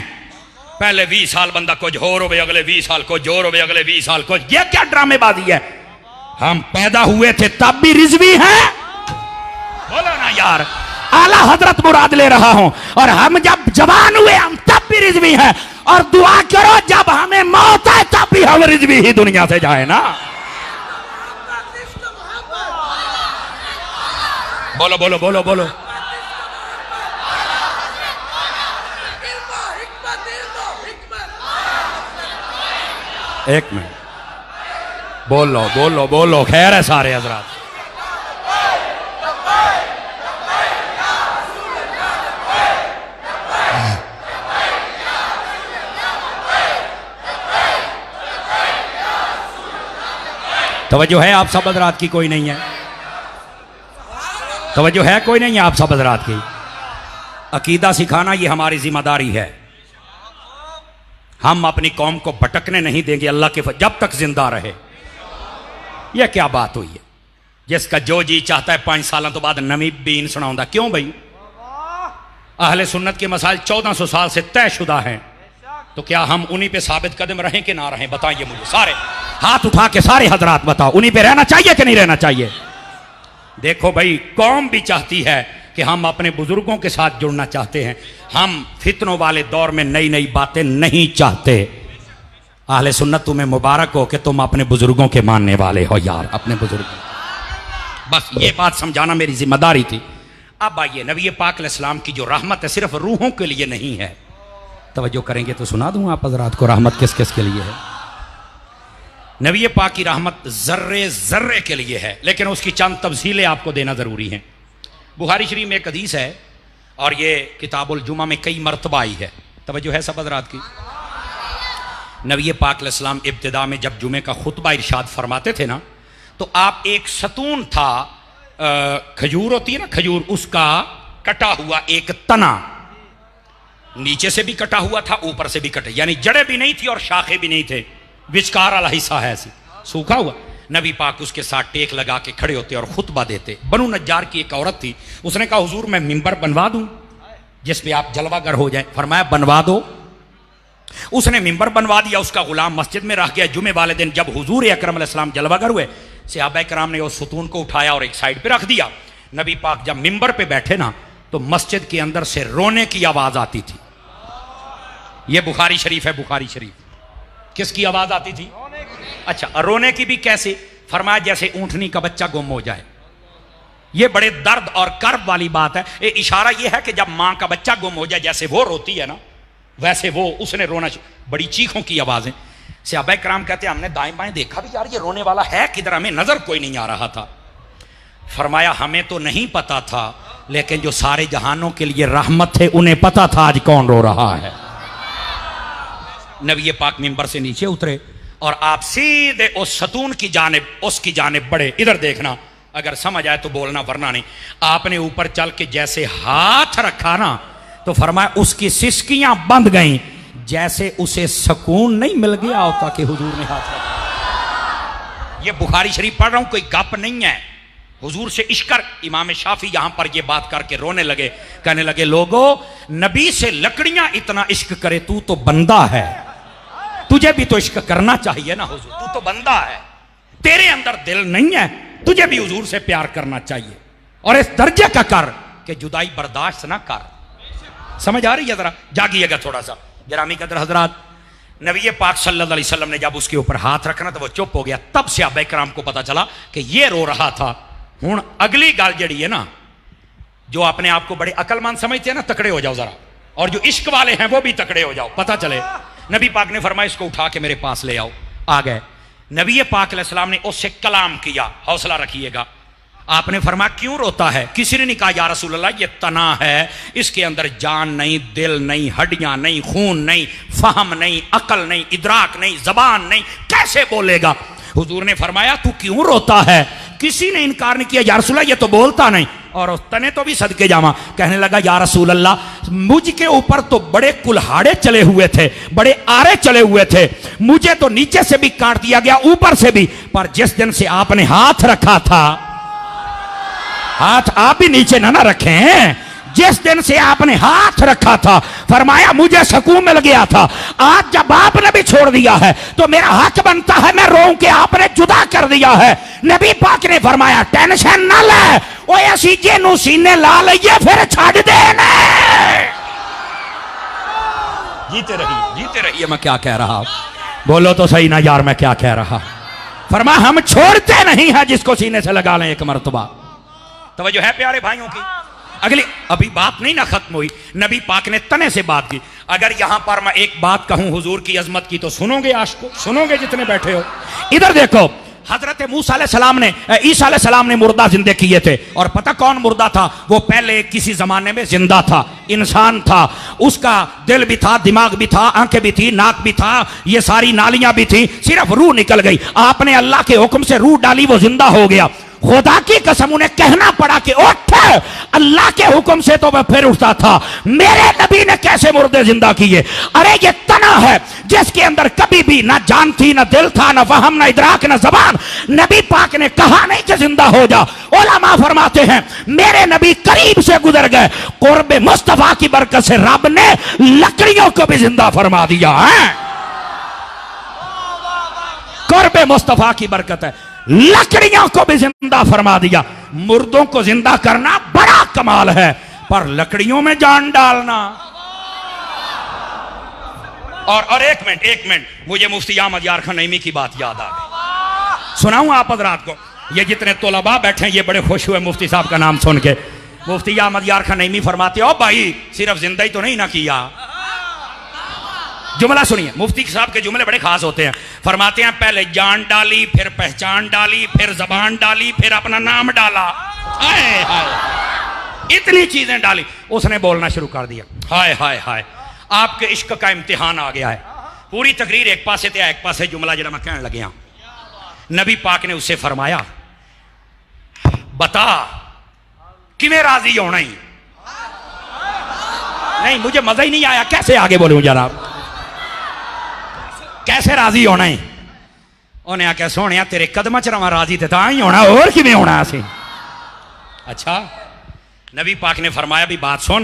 पहले 20 साल बंदा कुछ हो रोवे, अगले 20 साल कुछ जोर होवे, अगले 20 साल कुछ, ये क्या ड्रामेबाजी है? हम पैदा हुए थे तब भी रिजवी हैं। बोलो ना यार, आला हजरत मुराद ले रहा हूं। और हम जब जवान हुए हम तब भी रिजवी हैं। और दुआ करो जब हमें मौत आए तब भी हम रिजवी ही दुनिया से जाए ना। बोलो बोलो बोलो बोलो। एक मिनट, बोलो बोलो बोलो। खैर है सारे हजरात? तवज्जो है आप सब हजरात की? कोई नहीं है तवज्जो है? कोई नहीं है आप सब हजरात की? अकीदा सिखाना ये हमारी जिम्मेदारी है। हम अपनी कौम को भटकने नहीं देंगे अल्लाह के जब तक जिंदा रहे। यह क्या बात हुई है? जिसका जो जी चाहता है 5 सालों तो बाद नवी बीन सुनाऊंगा। क्यों भाई? अहले सुन्नत के मसाइल 1400 साल से तयशुदा हैं, तो क्या हम उन्हीं पे साबित कदम रहें कि ना रहें? बताइए मुझे, सारे हाथ उठा के सारे हजरात बताओ, उन्हीं पे रहना चाहिए कि नहीं रहना चाहिए? देखो भाई, कौम भी चाहती है कि हम अपने बुजुर्गों के साथ जुड़ना चाहते हैं। हम फितनों वाले दौर में नई नई बातें नहीं चाहते। अहले सुन्नत तुम्हें मुबारक हो कि तुम अपने बुजुर्गों के मानने वाले हो यार, अपने बुजुर्गों। बस ये बात समझाना मेरी जिम्मेदारी थी। अब आइए, नबी पाक अलैहिस्सलाम की जो रहमत है सिर्फ रूहों के लिए नहीं है। तवज्जो करेंगे तो सुना दूं आप हजरात को रहमत किस किस के लिए है। नबी पाक की रहमत जर्रे जर्रे के लिए है, लेकिन उसकी चंद तफसीलें आपको देना जरूरी है। बुखारी शरीफ में एक हदीस है और ये किताबुल जुमा में कई मरतबा आई है। तवज्जो है सब हजरात की? नबी पाक अलैहिस्सलाम इब्तिदा में जब जुमे का खुतबा इरशाद फरमाते थे ना, तो आप एक सतून था, खजूर होती है ना खजूर, उसका कटा हुआ एक तना, नीचे से भी कटा हुआ था ऊपर से भी कटे, यानी जड़े भी नहीं थी और शाखे भी नहीं थे, विचकार वाला हिस्सा है ऐसी सूखा हुआ। नबी पाक उसके साथ टेक लगा के खड़े होते और खुतबा देते। बनु नज्जार की एक औरत थी, उसने कहा हुजूर मैं मिंबर बनवा दूं जिस पे आप जलवागर हो जाए। फरमाया बनवा दो। उसने मिंबर बनवा दिया, उसका गुलाम मस्जिद में रह गया। जुमे वाले दिन जब हुजूर अकरम अलैहिस्सलाम जलवागर हुए, सहाबा कराम ने उस सतून को उठाया और एक साइड पे रख दिया। नबी पाक जब मिंबर पे बैठे ना, तो मस्जिद के अंदर से रोने की आवाज आती थी। यह बुखारी शरीफ है, बुखारी शरीफ। किसकी आवाज आती थी? अच्छा, रोने की भी कैसे? फरमाया जैसे ऊंटनी का बच्चा गुम हो जाए। यह बड़े दर्द और कर्ब वाली बात है। ये इशारा यह है कि जब मां का बच्चा गुम हो जाए, जैसे वो रोती है ना, वैसे वो उसने रोना, बड़ी चीखों की आवाजें। सहाबा कराम कहते हैं हमने दाएं बाएं देखा भी, यार ये रोने वाला है किधर, हमें नजर कोई नहीं आ रहा था। फरमाया हमें तो नहीं पता था, लेकिन जो सारे जहानों के लिए रहमत है उन्हें पता था आज कौन रो रहा है। नबी पाक मिंबर से नीचे उतरे और आप सीधे उस सतून की जानिब, उसकी जानिब बढ़े। इधर देखना, अगर समझ आए तो बोलना, वरना नहीं। आपने ऊपर चल के जैसे हाथ रखा ना, तो फरमाया उसकी सिसकियां बंद गईं, जैसे उसे सुकून नहीं मिल गया होता कि हुजूर ने हाथ रखा। ये बुखारी शरीफ पढ़ रहा हूं, कोई गप नहीं है। हुजूर से इश्कर, इमाम शाफी यहां पर ये बात करके रोने लगे, कहने लगे लोगो, नबी से लकड़ियां इतना इश्क करे, तू तो बंदा है, तू तुझे भी तो इश्क करना चाहिए ना हुजूर, तू तो बंदा है, तेरे अंदर दिल नहीं है, तुझे भी हुजूर से प्यार करना चाहिए और इस दर्जे का कर कि जुदाई बर्दाश्त ना कर। समझ आ रही है? जरा जागिएगा थोड़ा सा। गिरामी कदर हजरात, नबी पाक सल्लल्लाहु अलैहि वसल्लम ने जब उसके ऊपर हाथ रखना तो वो चुप हो गया। तब सहाबा किराम को पता चला कि ये रो रहा था। हुण अगली गल जड़ी है ना, जो अपने आप को बड़े अकलमंद समझते हैं ना, तकड़े हो जाओ जरा, और जो इश्क वाले हैं वो भी तकड़े हो जाओ, पता चले। नबी पाक ने फरमाया इसको उठा के मेरे पास ले आओ। आ गए। नबी पाक अलैहिस्सलाम ने उससे कलाम किया, हौसला रखिएगा। आपने फरमाया क्यों रोता है? किसी ने नहीं कहा या रसूल अल्लाह ये तना है, इसके अंदर जान नहीं, दिल नहीं, हड्डियां नहीं, खून नहीं, फहम नहीं, अकल नहीं, इदराक नहीं, जबान नहीं, कैसे बोलेगा? हुजूर ने फरमाया तू क्यों रोता है? किसी ने इनकार नहीं किया, या रसूल अल्लाह ये तो बोलता नहीं। और उस तने तो भी सदके जावा। कहने लगा या रसूल अल्लाह मुझ के ऊपर तो बड़े कुल्हाड़े चले हुए थे, बड़े आरे चले हुए थे, मुझे तो नीचे से भी काट दिया गया, ऊपर से भी, पर जिस दिन से आपने हाथ रखा था, हाथ आप भी नीचे ना रखें, जिस दिन से आपने हाथ रखा था फरमाया मुझे सुकून मिल गया था। आज जब आपने भी छोड़ दिया है तो मेरा हक बनता है मैं रोऊं कि आपने जुदा कर दिया है। नबी पाक ने फरमाया टेंशन ना ले, ओए असी जेनू सीने ला लइए फिर छड़ देने। जीते रहिए। मैं क्या कह रहा, बोलो तो सही ना यार, मैं क्या कह रहा। फरमाया हम छोड़ते नहीं है जिसको सीने से लगा लें एक मर्तबा। तवज्जो है प्यारे भाइयों की। अगली अभी बात नहीं ना खत्म हुई, नबी पाक ने तने से बात की। अगर यहां पर मैं एक बात कहूं हुजूर की अजमत की तो सुनोगे आशिको, सुनोगे जितने बैठे हो। इधर देखो, हजरत मूसा अलैहिस्सलाम ने, ईसा अलैहिस्सलाम ने मुर्दा जिंदे किए थे। और पता कौन मुर्दा था? वो पहले किसी जमाने में जिंदा था, इंसान था, उसका दिल भी था, दिमाग भी था, आंखें भी थी, नाक भी था, ये सारी नालियां भी थी, सिर्फ रूह निकल गई। आपने अल्लाह के हुक्म से रूह डाली, वो जिंदा हो गया। खुदा की कसम उन्हें कहना पड़ा कि उठ, अल्लाह के हुक्म से तो वह फिर उठता था। मेरे नबी ने कैसे मुर्दे जिंदा किए? अरे ये तना है जिसके अंदर कभी भी ना जान थी, ना दिल था, ना वहम, ना इदराक, ना जबान। नबी पाक ने कहा नहीं कि जिंदा हो जा। उलमा फरमाते हैं मेरे नबी करीब से गुजर गए, कुर्ब मुस्तफा की बरकत से रब ने लकड़ियों को भी जिंदा फरमा दिया है। कुर्ब मुस्तफा की बरकत है, लकड़ियों को भी जिंदा फरमा दिया। मुर्दों को जिंदा करना बड़ा कमाल है, पर लकड़ियों में जान डालना। और एक मिनट मुझे मुफ्ती अहमद यार खान नईमी की बात याद आ गई, सुनाऊं आप हजरात को। ये जितने तोलबा बैठे हैं ये बड़े खुश हुए मुफ्ती साहब का नाम सुन के। मुफ्ती अहमद यार खान नईमी फरमाते हो भाई सिर्फ जिंदा ही तो नहीं ना किया। जुमला सुनिए, मुफ्ती साहब के जुमले बड़े खास होते हैं। फरमाते हैं पहले जान डाली, फिर पहचान डाली, फिर जबान डाली, फिर अपना नाम डाला। हाय हाय, इतनी चीजें डाली, उसने बोलना शुरू कर दिया। हाय हाय हाय, आपके इश्क का इम्तिहान आ गया है। पूरी तकरीर एक पासे ते एक पासे जुमला जरा मैं कहने लगे। नबी पाक ने उससे फरमाया बता किमें राजी होना ही नहीं। मुझे मजा ही नहीं आया, कैसे आगे बोलूं जरा, कैसे राजी होना है? उन्हें आख्या सोने तेरे कदम च रवा राजी ते तां ही होना, और किवें होना असीं। अच्छा, नबी पाक ने फरमाया भी बात सुन,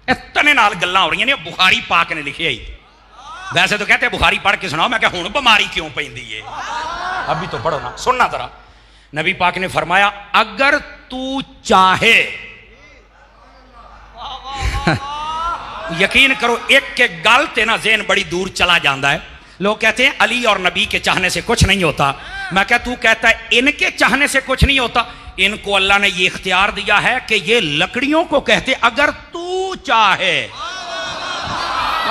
इतने नाल गल्लां हो रही ने, बुखारी पाक ने लिखी आई। वैसे तो कहते बुखारी पढ़ के सुनाओ, मैं क्या हुण बीमारी क्यों पैंदी है? अभी तो पढ़ो ना, सुनना जरा। नबी पाक ने फरमाया अगर तू चाहे, यकीन करो एक के गल ते ना ज़हन बड़ी दूर चला जाता है। लोग कहते हैं अली और नबी के चाहने से कुछ नहीं होता। मैं क्या, तू कहता है इनके चाहने से कुछ नहीं होता। इनको अल्लाह ने ये इख्तियार दिया है कि ये लकड़ियों को कहते अगर तू चाहे।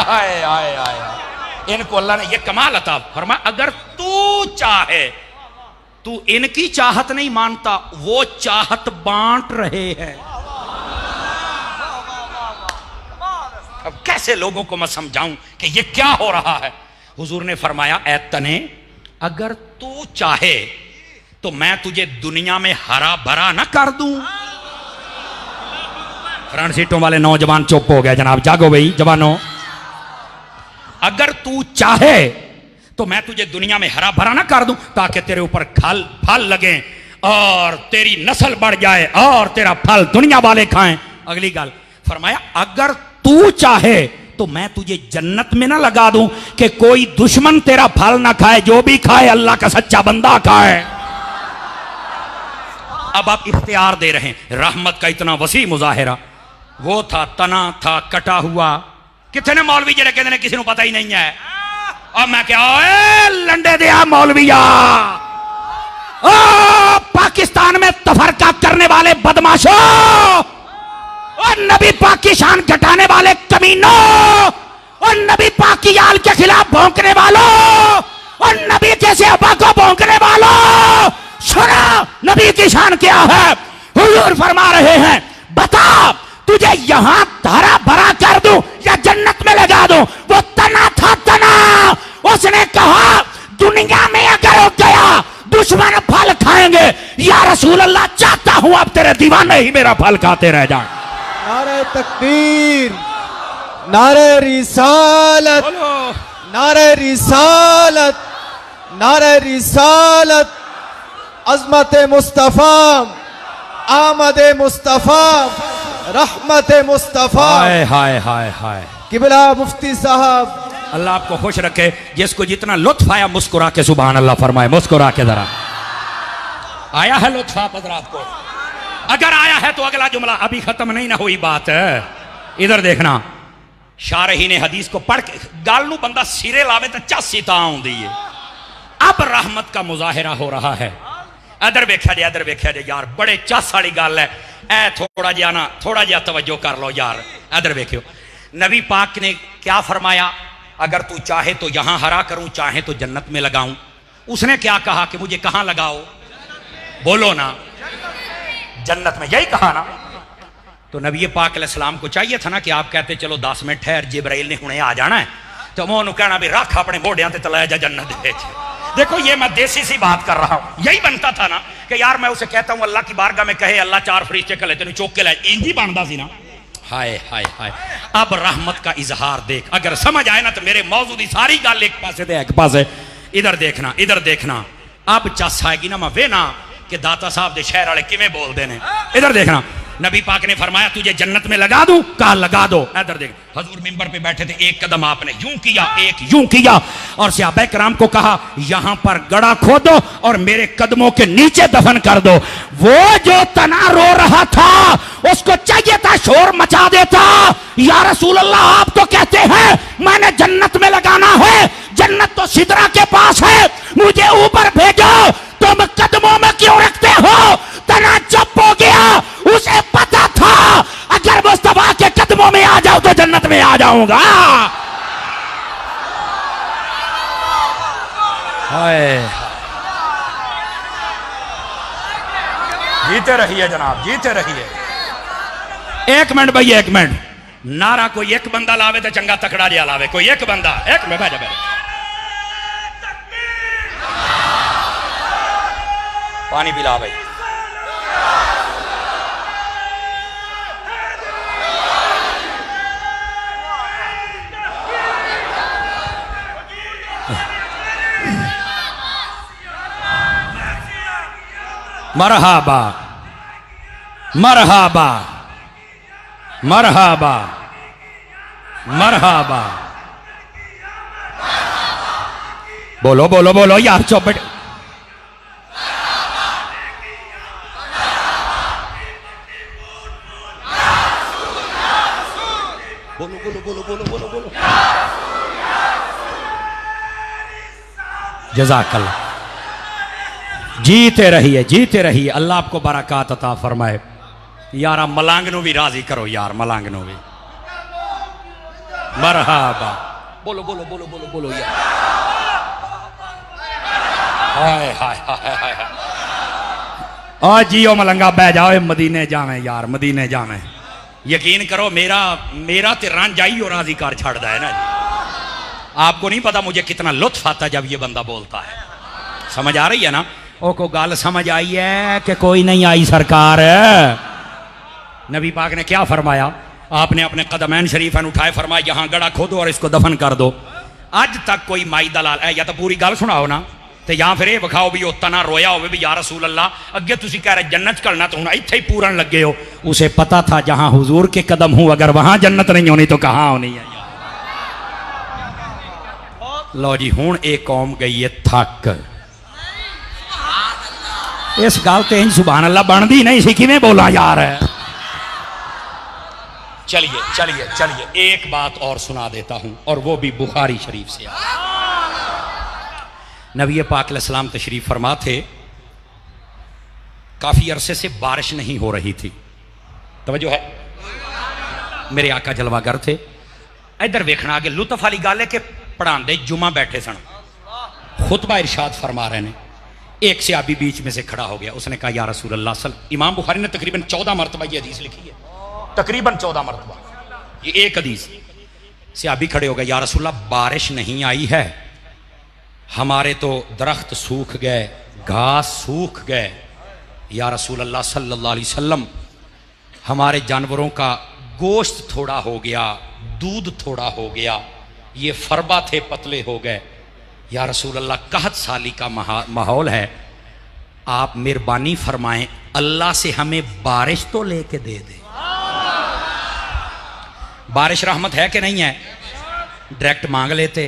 आए आए आए, इनको अल्लाह ने ये कमाल अता फरमाया अगर तू चाहे। तू इनकी चाहत नहीं मानता, वो चाहत बांट रहे हैं। अब कैसे लोगों को मैं समझाऊं कि ये क्या हो रहा है? हुजूर ने फरमाया ऐ तने, अगर तू चाहे तो मैं तुझे दुनिया में हरा भरा ना कर दूं। फ्रंट सीटों वाले नौजवान चुप हो गए जनाब, जागो भाई जवानों। अगर तू चाहे तो मैं तुझे दुनिया में हरा भरा ना कर दूं, ताकि तेरे ऊपर फल लगे और तेरी नस्ल बढ़ जाए और तेरा फल दुनिया वाले खाएं। अगली गल फरमाया अगर तू चाहे तो मैं तुझे जन्नत में ना लगा दूं कि कोई दुश्मन तेरा फल ना खाए, जो भी खाए अल्लाह का सच्चा बंदा खाए। अब आप इख्तियार दे रहे हैं। रहमत का इतना वसी मुजाहिरा, वो था तना था कटा हुआ। कितने मौलवी जड़े कहते हैं किसी को पता ही नहीं है। और मैं क्या लंडे दिया मौलविया, ओ पाकिस्तान में तफरका करने वाले बदमाशों और नबी पाक की शान घटाने वाले कमीनों और नबी पाक की आल के खिलाफ भौंकने वालों और नबी जैसे अब्बा को भौंकने वालों, सुना नबी की शान क्या है। हुजूर फरमा रहे हैं, बता तुझे यहां हरा भरा कर दूं या जन्नत में लगा दूं। वो तना था तना, उसने कहा दुनिया में अगर हो गया दुश्मन फल खाएंगे, या रसूल अल्लाह चाहता हूं अब तेरे दीवाने ही मेरा फल खाते रह जाए। नारे तकबीर, नारे रिसालत, नारे रिसालत, नारे रिसालत, अज़मत मुस्तफ़ा, आमद मुस्तफ़ा, रहमत मुस्तफ़ा। हाय हाय हाय हाय। किबला मुफ्ती साहब, अल्लाह आपको खुश रखे। जिसको जितना लुत्फ आया मुस्कुरा के सुभान अल्लाह फरमाए। मुस्कुरा के जरा। आया है लुत्फ आप हज़रात को? अगर आया है तो अगला जुमला अभी खत्म नहीं ना हुई बात है। इधर देखना, शारही ने हदीस को पढ़ के गाल नू बंदा सिरे लावे तो चासी ता आउंदी है। अब रहमत का मुजाहिरा हो रहा है। इधर वेख्या जे, इधर वेख्या जे यार, बड़े चस वाली गल है। ए थोड़ा जिहा ना, थोड़ा जिहा तवज्जो कर लो यार। इधर वेख्यो, नबी पाक ने क्या फरमाया, अगर तू चाहे तो यहां हरा करूं, चाहे तो जन्नत में लगाऊं। उसने क्या कहा कि मुझे कहां लगाओ? बोलो ना, जन्नत में, यही कहा ना। तो नबी पाक अलैहिस्सलाम को चाहिए था ना कि आप कहते चलो 10 मिनट ठहर, जिब्राइल ने हुणे आ जाना है, तो मैं उन्होंने कहना भी रख अपने मोढ़ियां ते चलाया जा जन्नत दे। देखो ये मैं देसी सी बात कर रहा हूं। यही बनता था ना कि यार मैं उसे कहता हूं अल्लाह की बारगाह में कहे अल्लाह 4 फरिश्ते कले तेन चौक के लाए, इंजी बनता सी ना। हाय हाय हाय। अब रहमत का इजहार देख, अगर समझ आए ना तो मेरे मौजूद की सारी गल एक पासे ते एक पासे। इधर देखना, इधर देखना। अब चस आएगी ना मैं वे ना कि दाता साहब दे शहर वाले किवें बोलते ने। इधर देखना, नबी पाक ने फरमाया तुझे जन्नत में लगा दूं, कहा लगा दो। इधर देख, हजूर मिंबर पे बैठे थे, एक कदम आपने यूं किया, एक यूं किया, और सहाबा कराम को कहा यहां पर गड़ा खोदो और मेरे कदमों के नीचे दफन कर दो। वो जो तना रो रहा था उसको चाहिए था शोर मचा देता, या रसूल अल्लाह आप तो कहते हैं मैंने जन्नत में लगाना है, जन्नत तो सिदरा के पास है, मुझे ऊपर भेजो। तुम कदमों में क्यों रखते हो? तना चुप हो गया, उसे पता था अगर मुस्तफा के कदमों में आ जाओ तो जन्नत में आ जाऊंगा। हाय, जीते रहिए जनाब, जीते रहिए। एक मिनट भाई, एक मिनट। नारा कोई एक बंदा लावे तो चंगा तकड़ा जिहा लावे। कोई एक बंदा, एक मिनट बैठ। पानी पिला भाई। मरहाबा मरहाबा मरहाबा मरहाबा। बोलो बोलो बोलो यार, चौपट। बोलो बोलो बोलो बोलो बोलो बोलो। जज़ाकल्लाह। जीते रहिए, जीते रहिए। अल्लाह आपको बरकत अता फरमाए। यार मलांग नु भी राजी करो यार, मलांग नु भी। मरहाबा। बोलो बोलो बोलो बोलो बोलो यार। हाय हाय हाय हाय। आ जियो मलंगा, बह जाओ, मदीने जावे यार, मदीने जावे। यकीन करो मेरा ते रांझाई और राजी कर छड़दा है ना जी। आपको नहीं पता मुझे कितना लुत्फ आता जब ये बंदा बोलता है। समझ आ रही है ना? ओ को गाल समझ आई है कि कोई नहीं आई सरकार? नबी पाक ने क्या फरमाया? आपने अपने कदमैन शरीफन उठाए, फरमाया यहां गड़ा खोदो और इसको दफन कर दो। अज तक कोई माई दलाल है या तो पूरी गल सुनाओ ना, तो या फिर ये विखाओ भी उत्ता ना रोया हो भी या रसूल अल्लाह अगे तुसी कह रहे जन्नत करना तो हूं इत्थे ही पूरन लगे हो। उसे पता था जहां हुजूर के कदम हूं, अगर वहां जन्नत नहीं होनी तो कहां होनी है। लो जी हुण ये कौम गई है थक। इस गल ते इंज सुभान अल्लाह बनती नहीं सी, किवें बोला यार। चलिए चलिए चलिए एक बात और सुना देता हूं, और वो भी बुखारी शरीफ से। नबी पाक अलैहिस्सलाम तशरीफ फरमा थे, काफी अरसे से बारिश नहीं हो रही थी। तवज्जो है, मेरे आका जलवागर थे। इधर वेखना आगे लुत्फ वाली गल है कि पढ़ाते जुमा बैठे सन, खुतबा इरशाद फरमा रहे हैं। एक सहाबी बीच में से खड़ा हो गया, उसने कहा या रसूल अल्लाह। इमाम बुखारी ने तकरीबन 14 मरतबा ये हदीस लिखी है, तकरीबन 14 मरतबा ये एक हदीस। सहाबी खड़े हो गए, या रसूल अल्लाह बारिश नहीं आई है, हमारे तो दरख्त सूख गए, घास सूख गए। या रसूल अल्लाह सल्लल्लाहु अलैहि वसल्लम, हमारे जानवरों का गोश्त थोड़ा हो गया, दूध थोड़ा हो गया, ये फरबा थे पतले हो गए। या रसूल अल्लाह कहत साली का माहौल है, आप मेहरबानी फरमाएं अल्लाह से हमें बारिश तो लेके दे दे। बारिश रहमत है कि नहीं है? डायरेक्ट मांग लेते,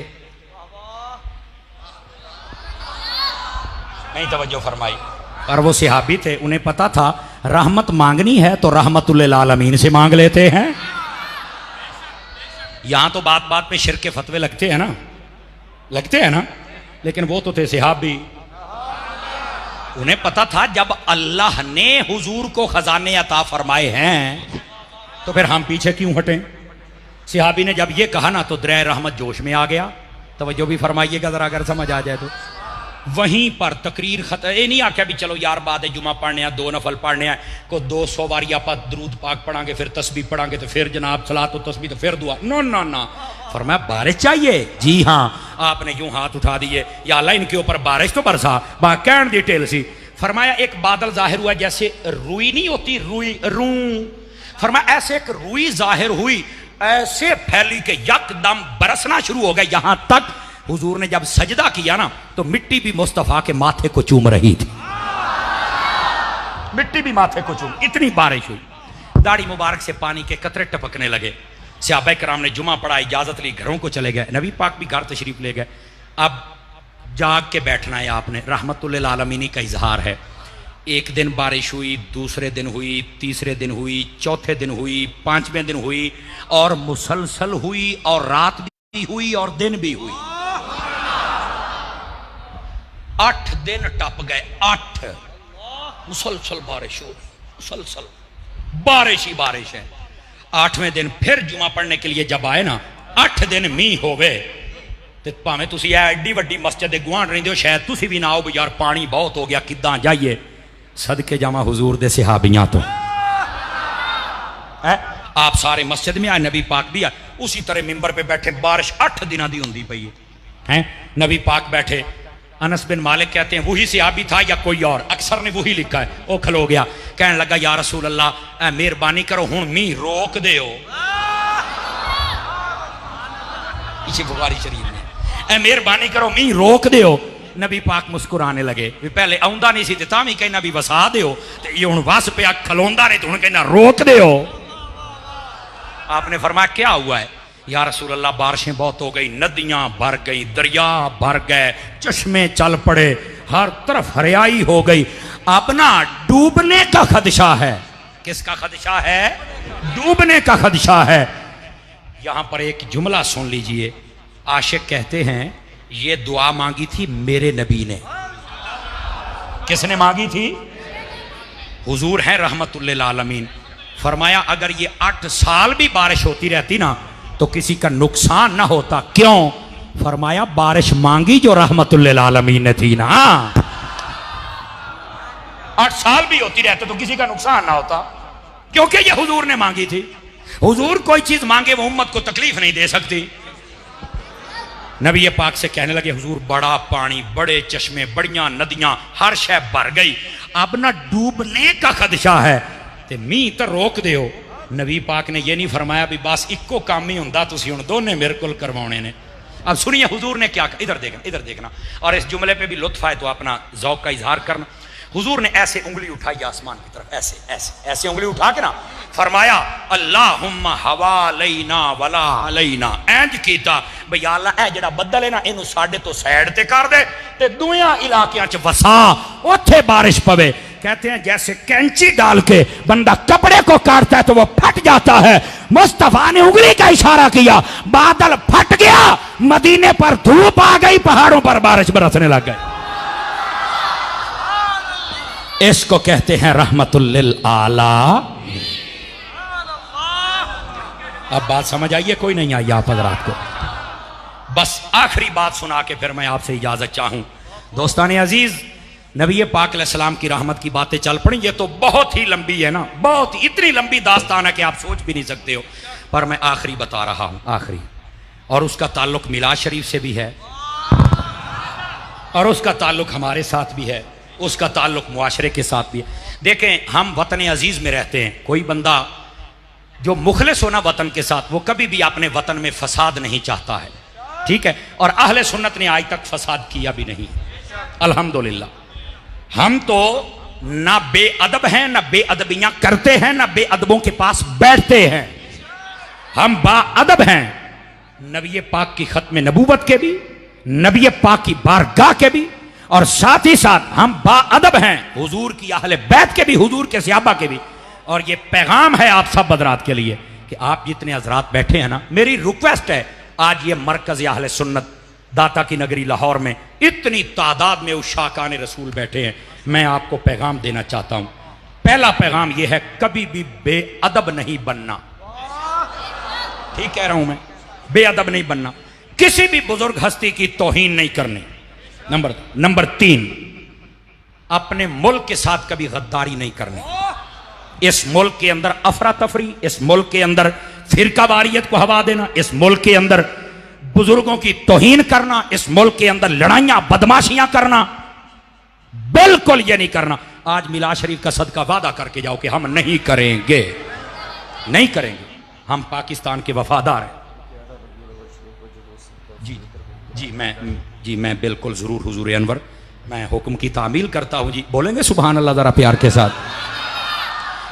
नहीं तवज्जो फरमाई। और वो सहाबी थे, उन्हें पता था रहमत मांगनी है तो रहमतुल्लिल आलमीन से मांग लेते हैं। यहां तो बात बात पे शिर्क के फतवे लगते हैं ना, लगते हैं ना, लेकिन वो तो थे सहाबी। उन्हें पता था जब अल्लाह ने हुजूर को खजाने अता फरमाए हैं तो फिर हम पीछे क्यों हटें। सहाबी ने जब ये कहा ना तो दरिया रहमत जोश में आ गया। तवज्जो भी फरमाइएगा जरा, अगर समझ आ जाए तो। वहीं पर तकरीर खत्म। ये नहीं आख्या भी चलो यार बाद जुमा पढ़ने आ, 2 नफल पढ़ने आ, को 200 बारी आप दरूद पाक पढ़ांगे, फिर तस्बीह पढ़ांगे, तो फिर जनाब सलात तो तस्बीह, तो फिर दुआ। नो ना ना, फरमाया बारिश चाहिए। जी हाँ, आपने यूं हाथ उठा दिए, या अल्लाह इनके ऊपर बारिश तो बरसा। कहन दी टेल सी। फरमाया एक बादल जाहिर हुआ, जैसे रुई नहीं होती, रुई रू। फरमाया ऐसे एक रुई जाहिर हुई, ऐसे फैली के यकदम बरसना शुरू हो गया। यहां तक हुजूर ने जब सजदा किया ना तो मिट्टी भी मुस्तफा के माथे को चूम रही थी, मिट्टी भी माथे को चूम, इतनी बारिश हुई। दाढ़ी मुबारक से पानी के कतरे टपकने लगे। सहाबा किराम ने जुमा पढ़ा, इजाजत ली, घरों को चले गए। नबी पाक भी घर तशरीफ ले गए। अब जाग के बैठना है आपने, रहमतुल्लिल आलमीन का इजहार है। एक दिन बारिश हुई, दूसरे दिन हुई, तीसरे दिन हुई, चौथे दिन हुई, 5वें दिन हुई, और मुसलसल हुई, और रात भी हुई और दिन भी हुई। 8 दिन टप गए, 8 मुसलसल बारिश हो, मुसलसल बारिश ही बारिश है। 8वें दिन फिर जुमा पढ़ने के लिए जब आए ना, 8 दिन मीह हो गए। तो भावें तुसी एडी वड्डी मस्जिद दे गुआंढ रहिंदे हो, शायद तुसी भी ना आओ भी यार पानी बहुत हो गया, किदां जाइए। सदके जावा हुजूर दे सहाबियां तो आप सारे मस्जिद में आए, नबी पाक भी आए, उसी तरह मिंबर पे बैठे। बारिश 8 दिनों की होंदी पई है। नबी पाक बैठे। अनस बिन मालिक कहते हैं वही सहाबी था या कोई और, अक्सर ने वही लिखा है। वो खलो गया, कहने लगा या रसूल अल्लाह मेहरबानी करो हुण मीह रोक दे। इसी बुखारी शरीफ में मेहरबानी करो मीह रोक दे। नबी पाक मुस्कुराने लगे, भी पहले आउंदा नहीं सी ते तां भी कहना भी वसा दो, ते ये हुण वस पिया खलोंदा नहीं तो हुण कहना रोक दो। आपने फरमाया क्या हुआ है? या रसूल अल्लाह बारिशें बहुत हो गई, नदियां भर गई, दरिया भर गए, चश्मे चल पड़े, हर तरफ हरियाई हो गई। अब ना डूबने का खदशा है। किसका खदशा है? डूबने का खदशा है। यहां पर एक जुमला सुन लीजिए। आशिक कहते हैं ये दुआ मांगी थी मेरे नबी ने। किसने मांगी थी? हुजूर हैं रहमतुल्लिल आलमीन। फरमाया अगर ये 8 साल भी बारिश होती रहती ना तो किसी का नुकसान ना होता। क्यों? फरमाया बारिश मांगी जो रहमतुल्लिल आलमीन ने थी ना। 8 साल भी होती रहती तो किसी का नुकसान ना होता, क्योंकि ये हुजूर ने मांगी थी। हुजूर कोई चीज मांगे वो उम्मत को तकलीफ नहीं दे सकती। नबी पाक से कहने लगे हुजूर बड़ा पानी, बड़े चश्मे, बढ़िया नदियां, हर शय भर गई, अब ना डूबने का खदशा है, ते मीह तो रोक दो। नबी पाक ने यह नहीं फरमाया भी बस इको काम ही होंदा, तुसीं हुण दोने मेरे कोल करवाने ने। अब सुनिए हुजूर ने क्या कहा, इधर देखना, इधर देखना। और इस जुमले पे भी लुत्फ आए तो अपना ज़ौक़ का इजहार करना। हुजूर ने ऐसे उंगली उठाई आसमान की तरफ, ऐसे ऐसे ऐसे उंगली उठा के ना फरमाया अल्लाहुम्मा हवालैना वला अलैना। इंज कीता भई अल्लाह ए जेड़ा बदल है ना इनू साडे तो साइड ते कर दे ते दुनिया इलाकियां च वसा, ओथे बारिश पवे। कहते हैं जैसे कैंची डाल के बंदा कपड़े को काटता है तो वो फट जाता है, मुस्तफा ने उंगली का इशारा किया, बादल फट गया, मदीने पर धूप आ गई, पहाड़ों पर बारिश बरसने लग गई। इसको कहते हैं रहमतुल लिल आला। अब बात समझ आइए, कोई नहीं आई आप हजरात को? बस आखिरी बात सुना के फिर मैं आपसे इजाजत चाहूं। दोस्तान अजीज, नबी पाक अलैहिस्सलाम की रहमत की बातें चल पड़ी, ये तो बहुत ही लंबी है ना, बहुत इतनी लंबी दास्तान है कि आप सोच भी नहीं सकते हो, पर मैं आखिरी बता रहा हूं, आखिरी। और उसका ताल्लुक मिलाद शरीफ से भी है, और उसका ताल्लुक हमारे साथ भी है, उसका ताल्लुक मुआशरे के साथ भी है। देखें, हम वतन अजीज में रहते हैं, कोई बंदा जो मुखलिस होना वतन के साथ, वो कभी भी अपने वतन में फसाद नहीं चाहता है, ठीक है। और अहले सुन्नत ने आज तक फसाद किया भी नहीं, अल्हम्दुलिल्लाह। हम तो ना बेअदब हैं, ना बेअदबियां करते हैं, ना बेअदबों के पास बैठते हैं, हम बाअदब हैं। नबी पाक की खत्म नबूवत के भी, नबी पाक की बारगाह के भी, और साथ ही साथ हम बाअदब हैं हुजूर की अहले बैत के भी, हुजूर के सहाबा के भी। और ये पैगाम है आप सब हजरात के लिए कि आप जितने हजरात बैठे हैं ना, मेरी रिक्वेस्ट है, आज ये मरकज अहले सुन्नत दाता की नगरी लाहौर में इतनी तादाद में उशाकान रसूल बैठे हैं, मैं आपको पैगाम देना चाहता हूं। पहला पैगाम यह है, कभी भी बेअदब नहीं बनना, ठीक कह रहा हूं मैं, बेअदब नहीं बनना, किसी भी बुजुर्ग हस्ती की तौहीन नहीं करनी। नंबर 3, अपने मुल्क के साथ कभी गद्दारी नहीं करनी। इस मुल्क के अंदर अफरा तफरी, इस मुल्क के अंदर फिरकावारियत को हवा देना, इस मुल्क के अंदर बुजुर्गों की तौहीन करना, इस मुल्क के अंदर लड़ाइयां बदमाशियां करना, बिल्कुल ये नहीं करना। आज मिलाद शरीफ का सदका वादा करके जाओ कि हम नहीं करेंगे, नहीं करेंगे, हम पाकिस्तान के वफादार हैं। जी मैं बिल्कुल जरूर हुजूर अनवर, मैं हुक्म की तामील करता हूं जी। बोलेंगे सुभान अल्लाह जरा प्यार के साथ?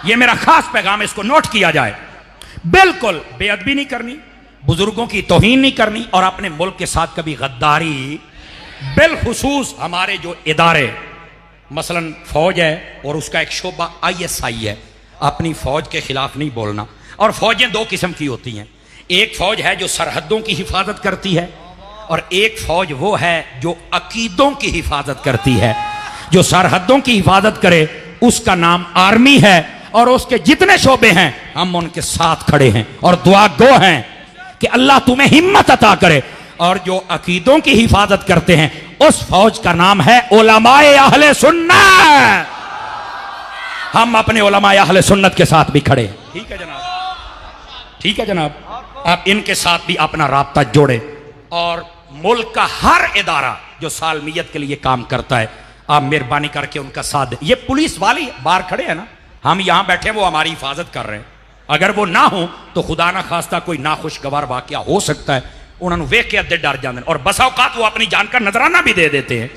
ये मेरा खास पैगाम, इसको नोट किया जाए। बिल्कुल बेअदबी नहीं करनी, बुजुर्गों की तौहीन नहीं करनी, और अपने मुल्क के साथ कभी गद्दारी, बिलखुसूस हमारे जो इदारे, मसलन फौज है और उसका एक शोबा ISI है, अपनी फौज के खिलाफ नहीं बोलना। और फौजें 2 किस्म की होती हैं, एक फौज है जो सरहदों की हिफाजत करती है, और एक फौज वो है जो अकीदों की हिफाजत करती है। जो सरहदों की हिफाजत करे उसका नाम आर्मी है, और उसके जितने शोबे हैं हम उनके साथ खड़े हैं और दुआ गो हैं कि अल्लाह तुम्हें हिम्मत अता करे। और जो अकीदों की हिफाजत करते हैं उस फौज का नाम है उलमाए अहले सुन्नत। हम अपने उलमाए अहले सुन्नत के साथ भी खड़े हैं, ठीक है जनाब, ठीक है जनाब। आप इनके साथ भी अपना राब्ता जोड़े, और मुल्क का हर इदारा जो सालमियत के लिए काम करता है, आप मेहरबानी करके उनका साथ दें। ये पुलिस वाले बाहर खड़े हैं ना, हम यहां बैठे, वो हमारी हिफाजत कर रहे हैं। अगर वो ना हो तो खुदा ना खास्ता कोई नाखुशगवार वाकया हो सकता है, उन्होंने वेख के अद्धे डर जाते हैं, और बसा औकात वो अपनी जान का नजराना भी दे देते हैं।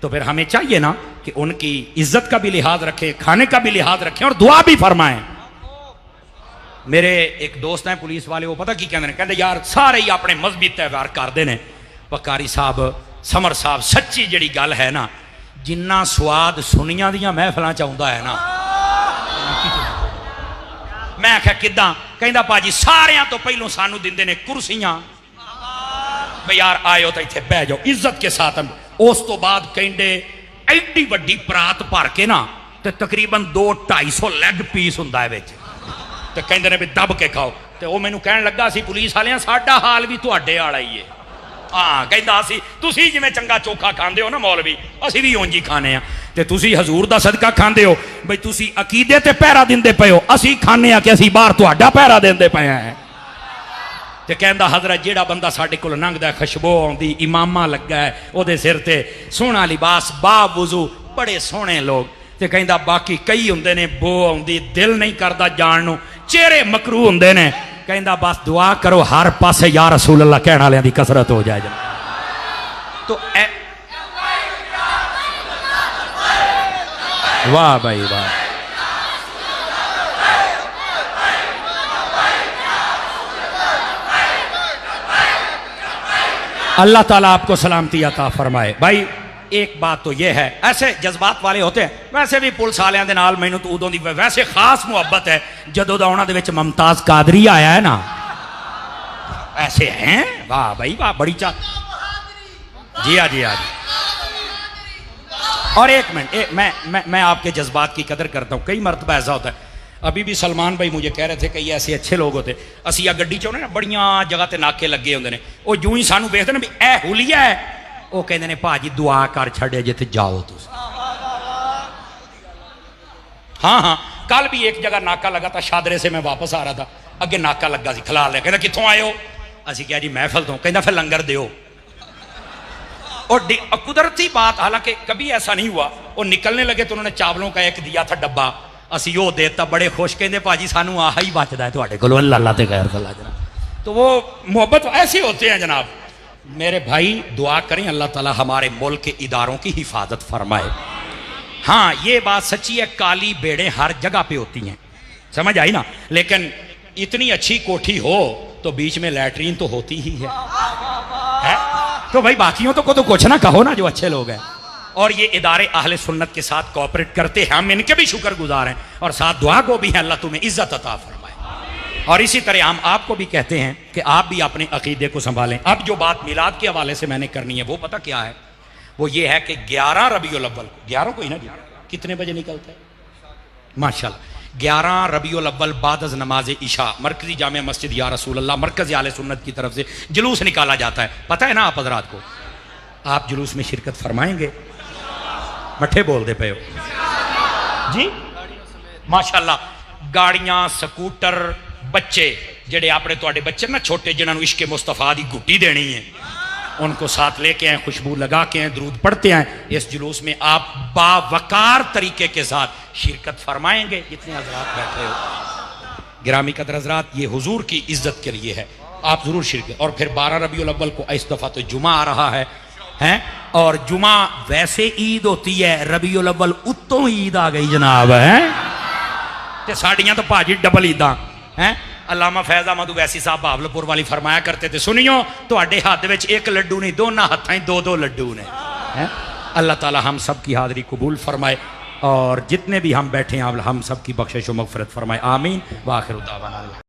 तो फिर हमें चाहिए ना कि उनकी इज्जत का भी लिहाज रखें, खाने का भी लिहाज रखें, और दुआ भी फरमाएं। मेरे एक दोस्त हैं पुलिस वाले, वो पता की कहते यार सारे ही अपने मजहबी त्यौहार करते हैं। पकारी साहब, समर साहब, सच्ची जिहड़ी गल है ना, जिन्ना स्वाद सुनिया दियां महफिलां च आउंदा है ना, मैं आख्या किदां? कहंदा भाजी सारियां तो पहलों सानू दिंदे ने कुर्सियां, भाई यार आयो तो इत्थे बह जाओ इज्जत के साथ। उस तो बाद कहंदे एडी वड्डी परात भर के ना, ते तकरीबन 200-250 लैग पीस हुंदा है विच, ते कहंदे ने भी दब के खाओ। ते वो मैनू कहण लगा सी पुलिस वालियां साडा हाल भी तुहाडे वाला ही है। हाँ कहंदा सी तुसीं जिवें चंगा चोखा खांदे हो ना मौलवी, असीं भी उंज ही खाने आ, ते तुसीं हजूर दा सदका खांदे हो, बई तुसीं अकीदे ते पहरा दिंदे पे हो, असीं खाने आ कि असीं बाहर तुहाडा पहरा दिंदे पे हैं। ते कहंदा हजरत जेड़ा बंदा साडे कोल लंघदा है, खुशबू आउंदी, इमामा लगा है ओदे सिर ते, सोहना लिबास, बावुजू, बड़े सोहने लोग। ते कहंदा बाकी कई हुंदे ने बो आउंदी, दिल नहीं करदा जाण नूं, चेहरे मकरू हुंदे ने। कहंदा बस दुआ करो हर पासे या रसूल अल्लाह कहण वालियां दी कसरत हो जाए। तो वाह भाई वाह। अल्लाह ताला आपको सलामती अता फरमाए। भाई एक बात तो यह है, ऐसे जज्बात वाले होते हैं, वैसे भी पुलिस वालियां दे नाल मैनू तो उदों दी वैसे खास मुहब्बत है जदों दा उन्हां दे विच मुमताज कादरी आया है ना, ऐसे हैं। वाह भाई वाह, बड़ी चा जी हाँ जी हाँ जी। और एक मिनट, मैं आपके जज्बात की कदर करता हूँ। कई मरतबा ऐसा होता है, अभी भी सलमान भाई मुझे कह रहे थे कई ऐसे अच्छे लोग होते, असी आ गड्डी चोने ना बड़िया जगह ते नाके लगे होंगे ने, वो जूं ही सानू देखते ना भी ए हुलिया है, वो कहते ने भाजी दुआ कर छड़े जिथे जाओ तुम। हाँ हाँ, कल भी एक जगह नाका लगा था, शादरे से मैं वापस आ रहा था, अगे नाका लगा सी, खिला लिया, कहता कितों आए हो, असी क्या जी महफल तो, कहता फिर लंगर दो। और कुदरती बात, हालांकि कभी ऐसा नहीं हुआ, वो निकलने लगे तो उन्होंने चावलों का एक दिया था डब्बा, असी वो देता, बड़े खुश, कहते भाजी सानू आह ही बचता है तुहाडे कोलों, अल्लाह ते खैर कला जनाब। तो वो मोहब्बत ऐसे होते हैं जनाब। मेरे भाई दुआ करें अल्लाह ताला हमारे मुल्क के इदारों की हिफाजत फरमाए। हाँ ये बात सच्ची है, काली बेड़े हर जगह पे होती हैं, समझ आई ना, लेकिन इतनी अच्छी कोठी हो तो बीच में लैट्रीन तो होती ही है? तो भाई बाकियों तो को तो कुछ ना कहो ना, जो अच्छे लोग हैं। और ये इदारे अहले सुन्नत के साथ कोऑपरेट करते हैं, हम इनके भी शुक्रगुजार हैं, और साथ दुआ को भी है अल्लाह तुम्हें इज्जत अता फरमाए। और इसी तरह हम आपको भी कहते हैं कि आप भी अपने अकीदे को संभालें। अब जो बात मिलाद के हवाले से मैंने करनी है वो पता क्या है, वो ये है कि 11 रबीउल अव्वल, 11 को ही ना, कितने बजे निकलता है माशाल्लाह, 11 रबीउल अव्वल बाद अज़ नमाज इशा मरकजी जामिया मस्जिद या रसूल अल्लाह मरकज़ आले सुन्नत की तरफ से जुलूस निकाला जाता है। पता है ना आप हज़रात को? आप जुलूस में शिरकत फरमाएंगे? मठे बोलते पे हो जी माशाल्लाह। गाड़ियां, स्कूटर, बच्चे जेडे अपने तुहाडे बच्चे ना छोटे, जिन्होंने इश्क मुस्तफा की गुट्टी देनी है, उनको साथ लेके आए, खुशबू लगा के आए, दरूद पढ़ते हैं। इस जुलूस में आप बावकार तरीके के साथ शिरकत फरमाएंगे। जितने हजरात बैठे हो गिरामी कदर हजरात, ये हुजूर की इज्जत के लिए है, आप जरूर शिरकत। और फिर 12 रबीउल अव्वल को इस दफा तो जुमा आ रहा है, और जुमा वैसे ईद होती है, रबीउल अव्वल उत्तों ईद आ गई जनाब, है ते साड़ियां तो भाजी डबल ईदा हैं। अल्लामा फैज़ अहमद वैसी साहब भावलपुर वाली फरमाया करते थे, सुनियो तुहाडे हाथ में एक लड्डू नहीं, दोनों हाथों दो दो लड्डू ने। अल्लाह ताला हम सब की हाज़री कबूल फरमाए, और जितने भी हम बैठे हैं हम सब की बख्शिश व मग़फ़िरत फरमाए, आमीन। व आखिर दावाना।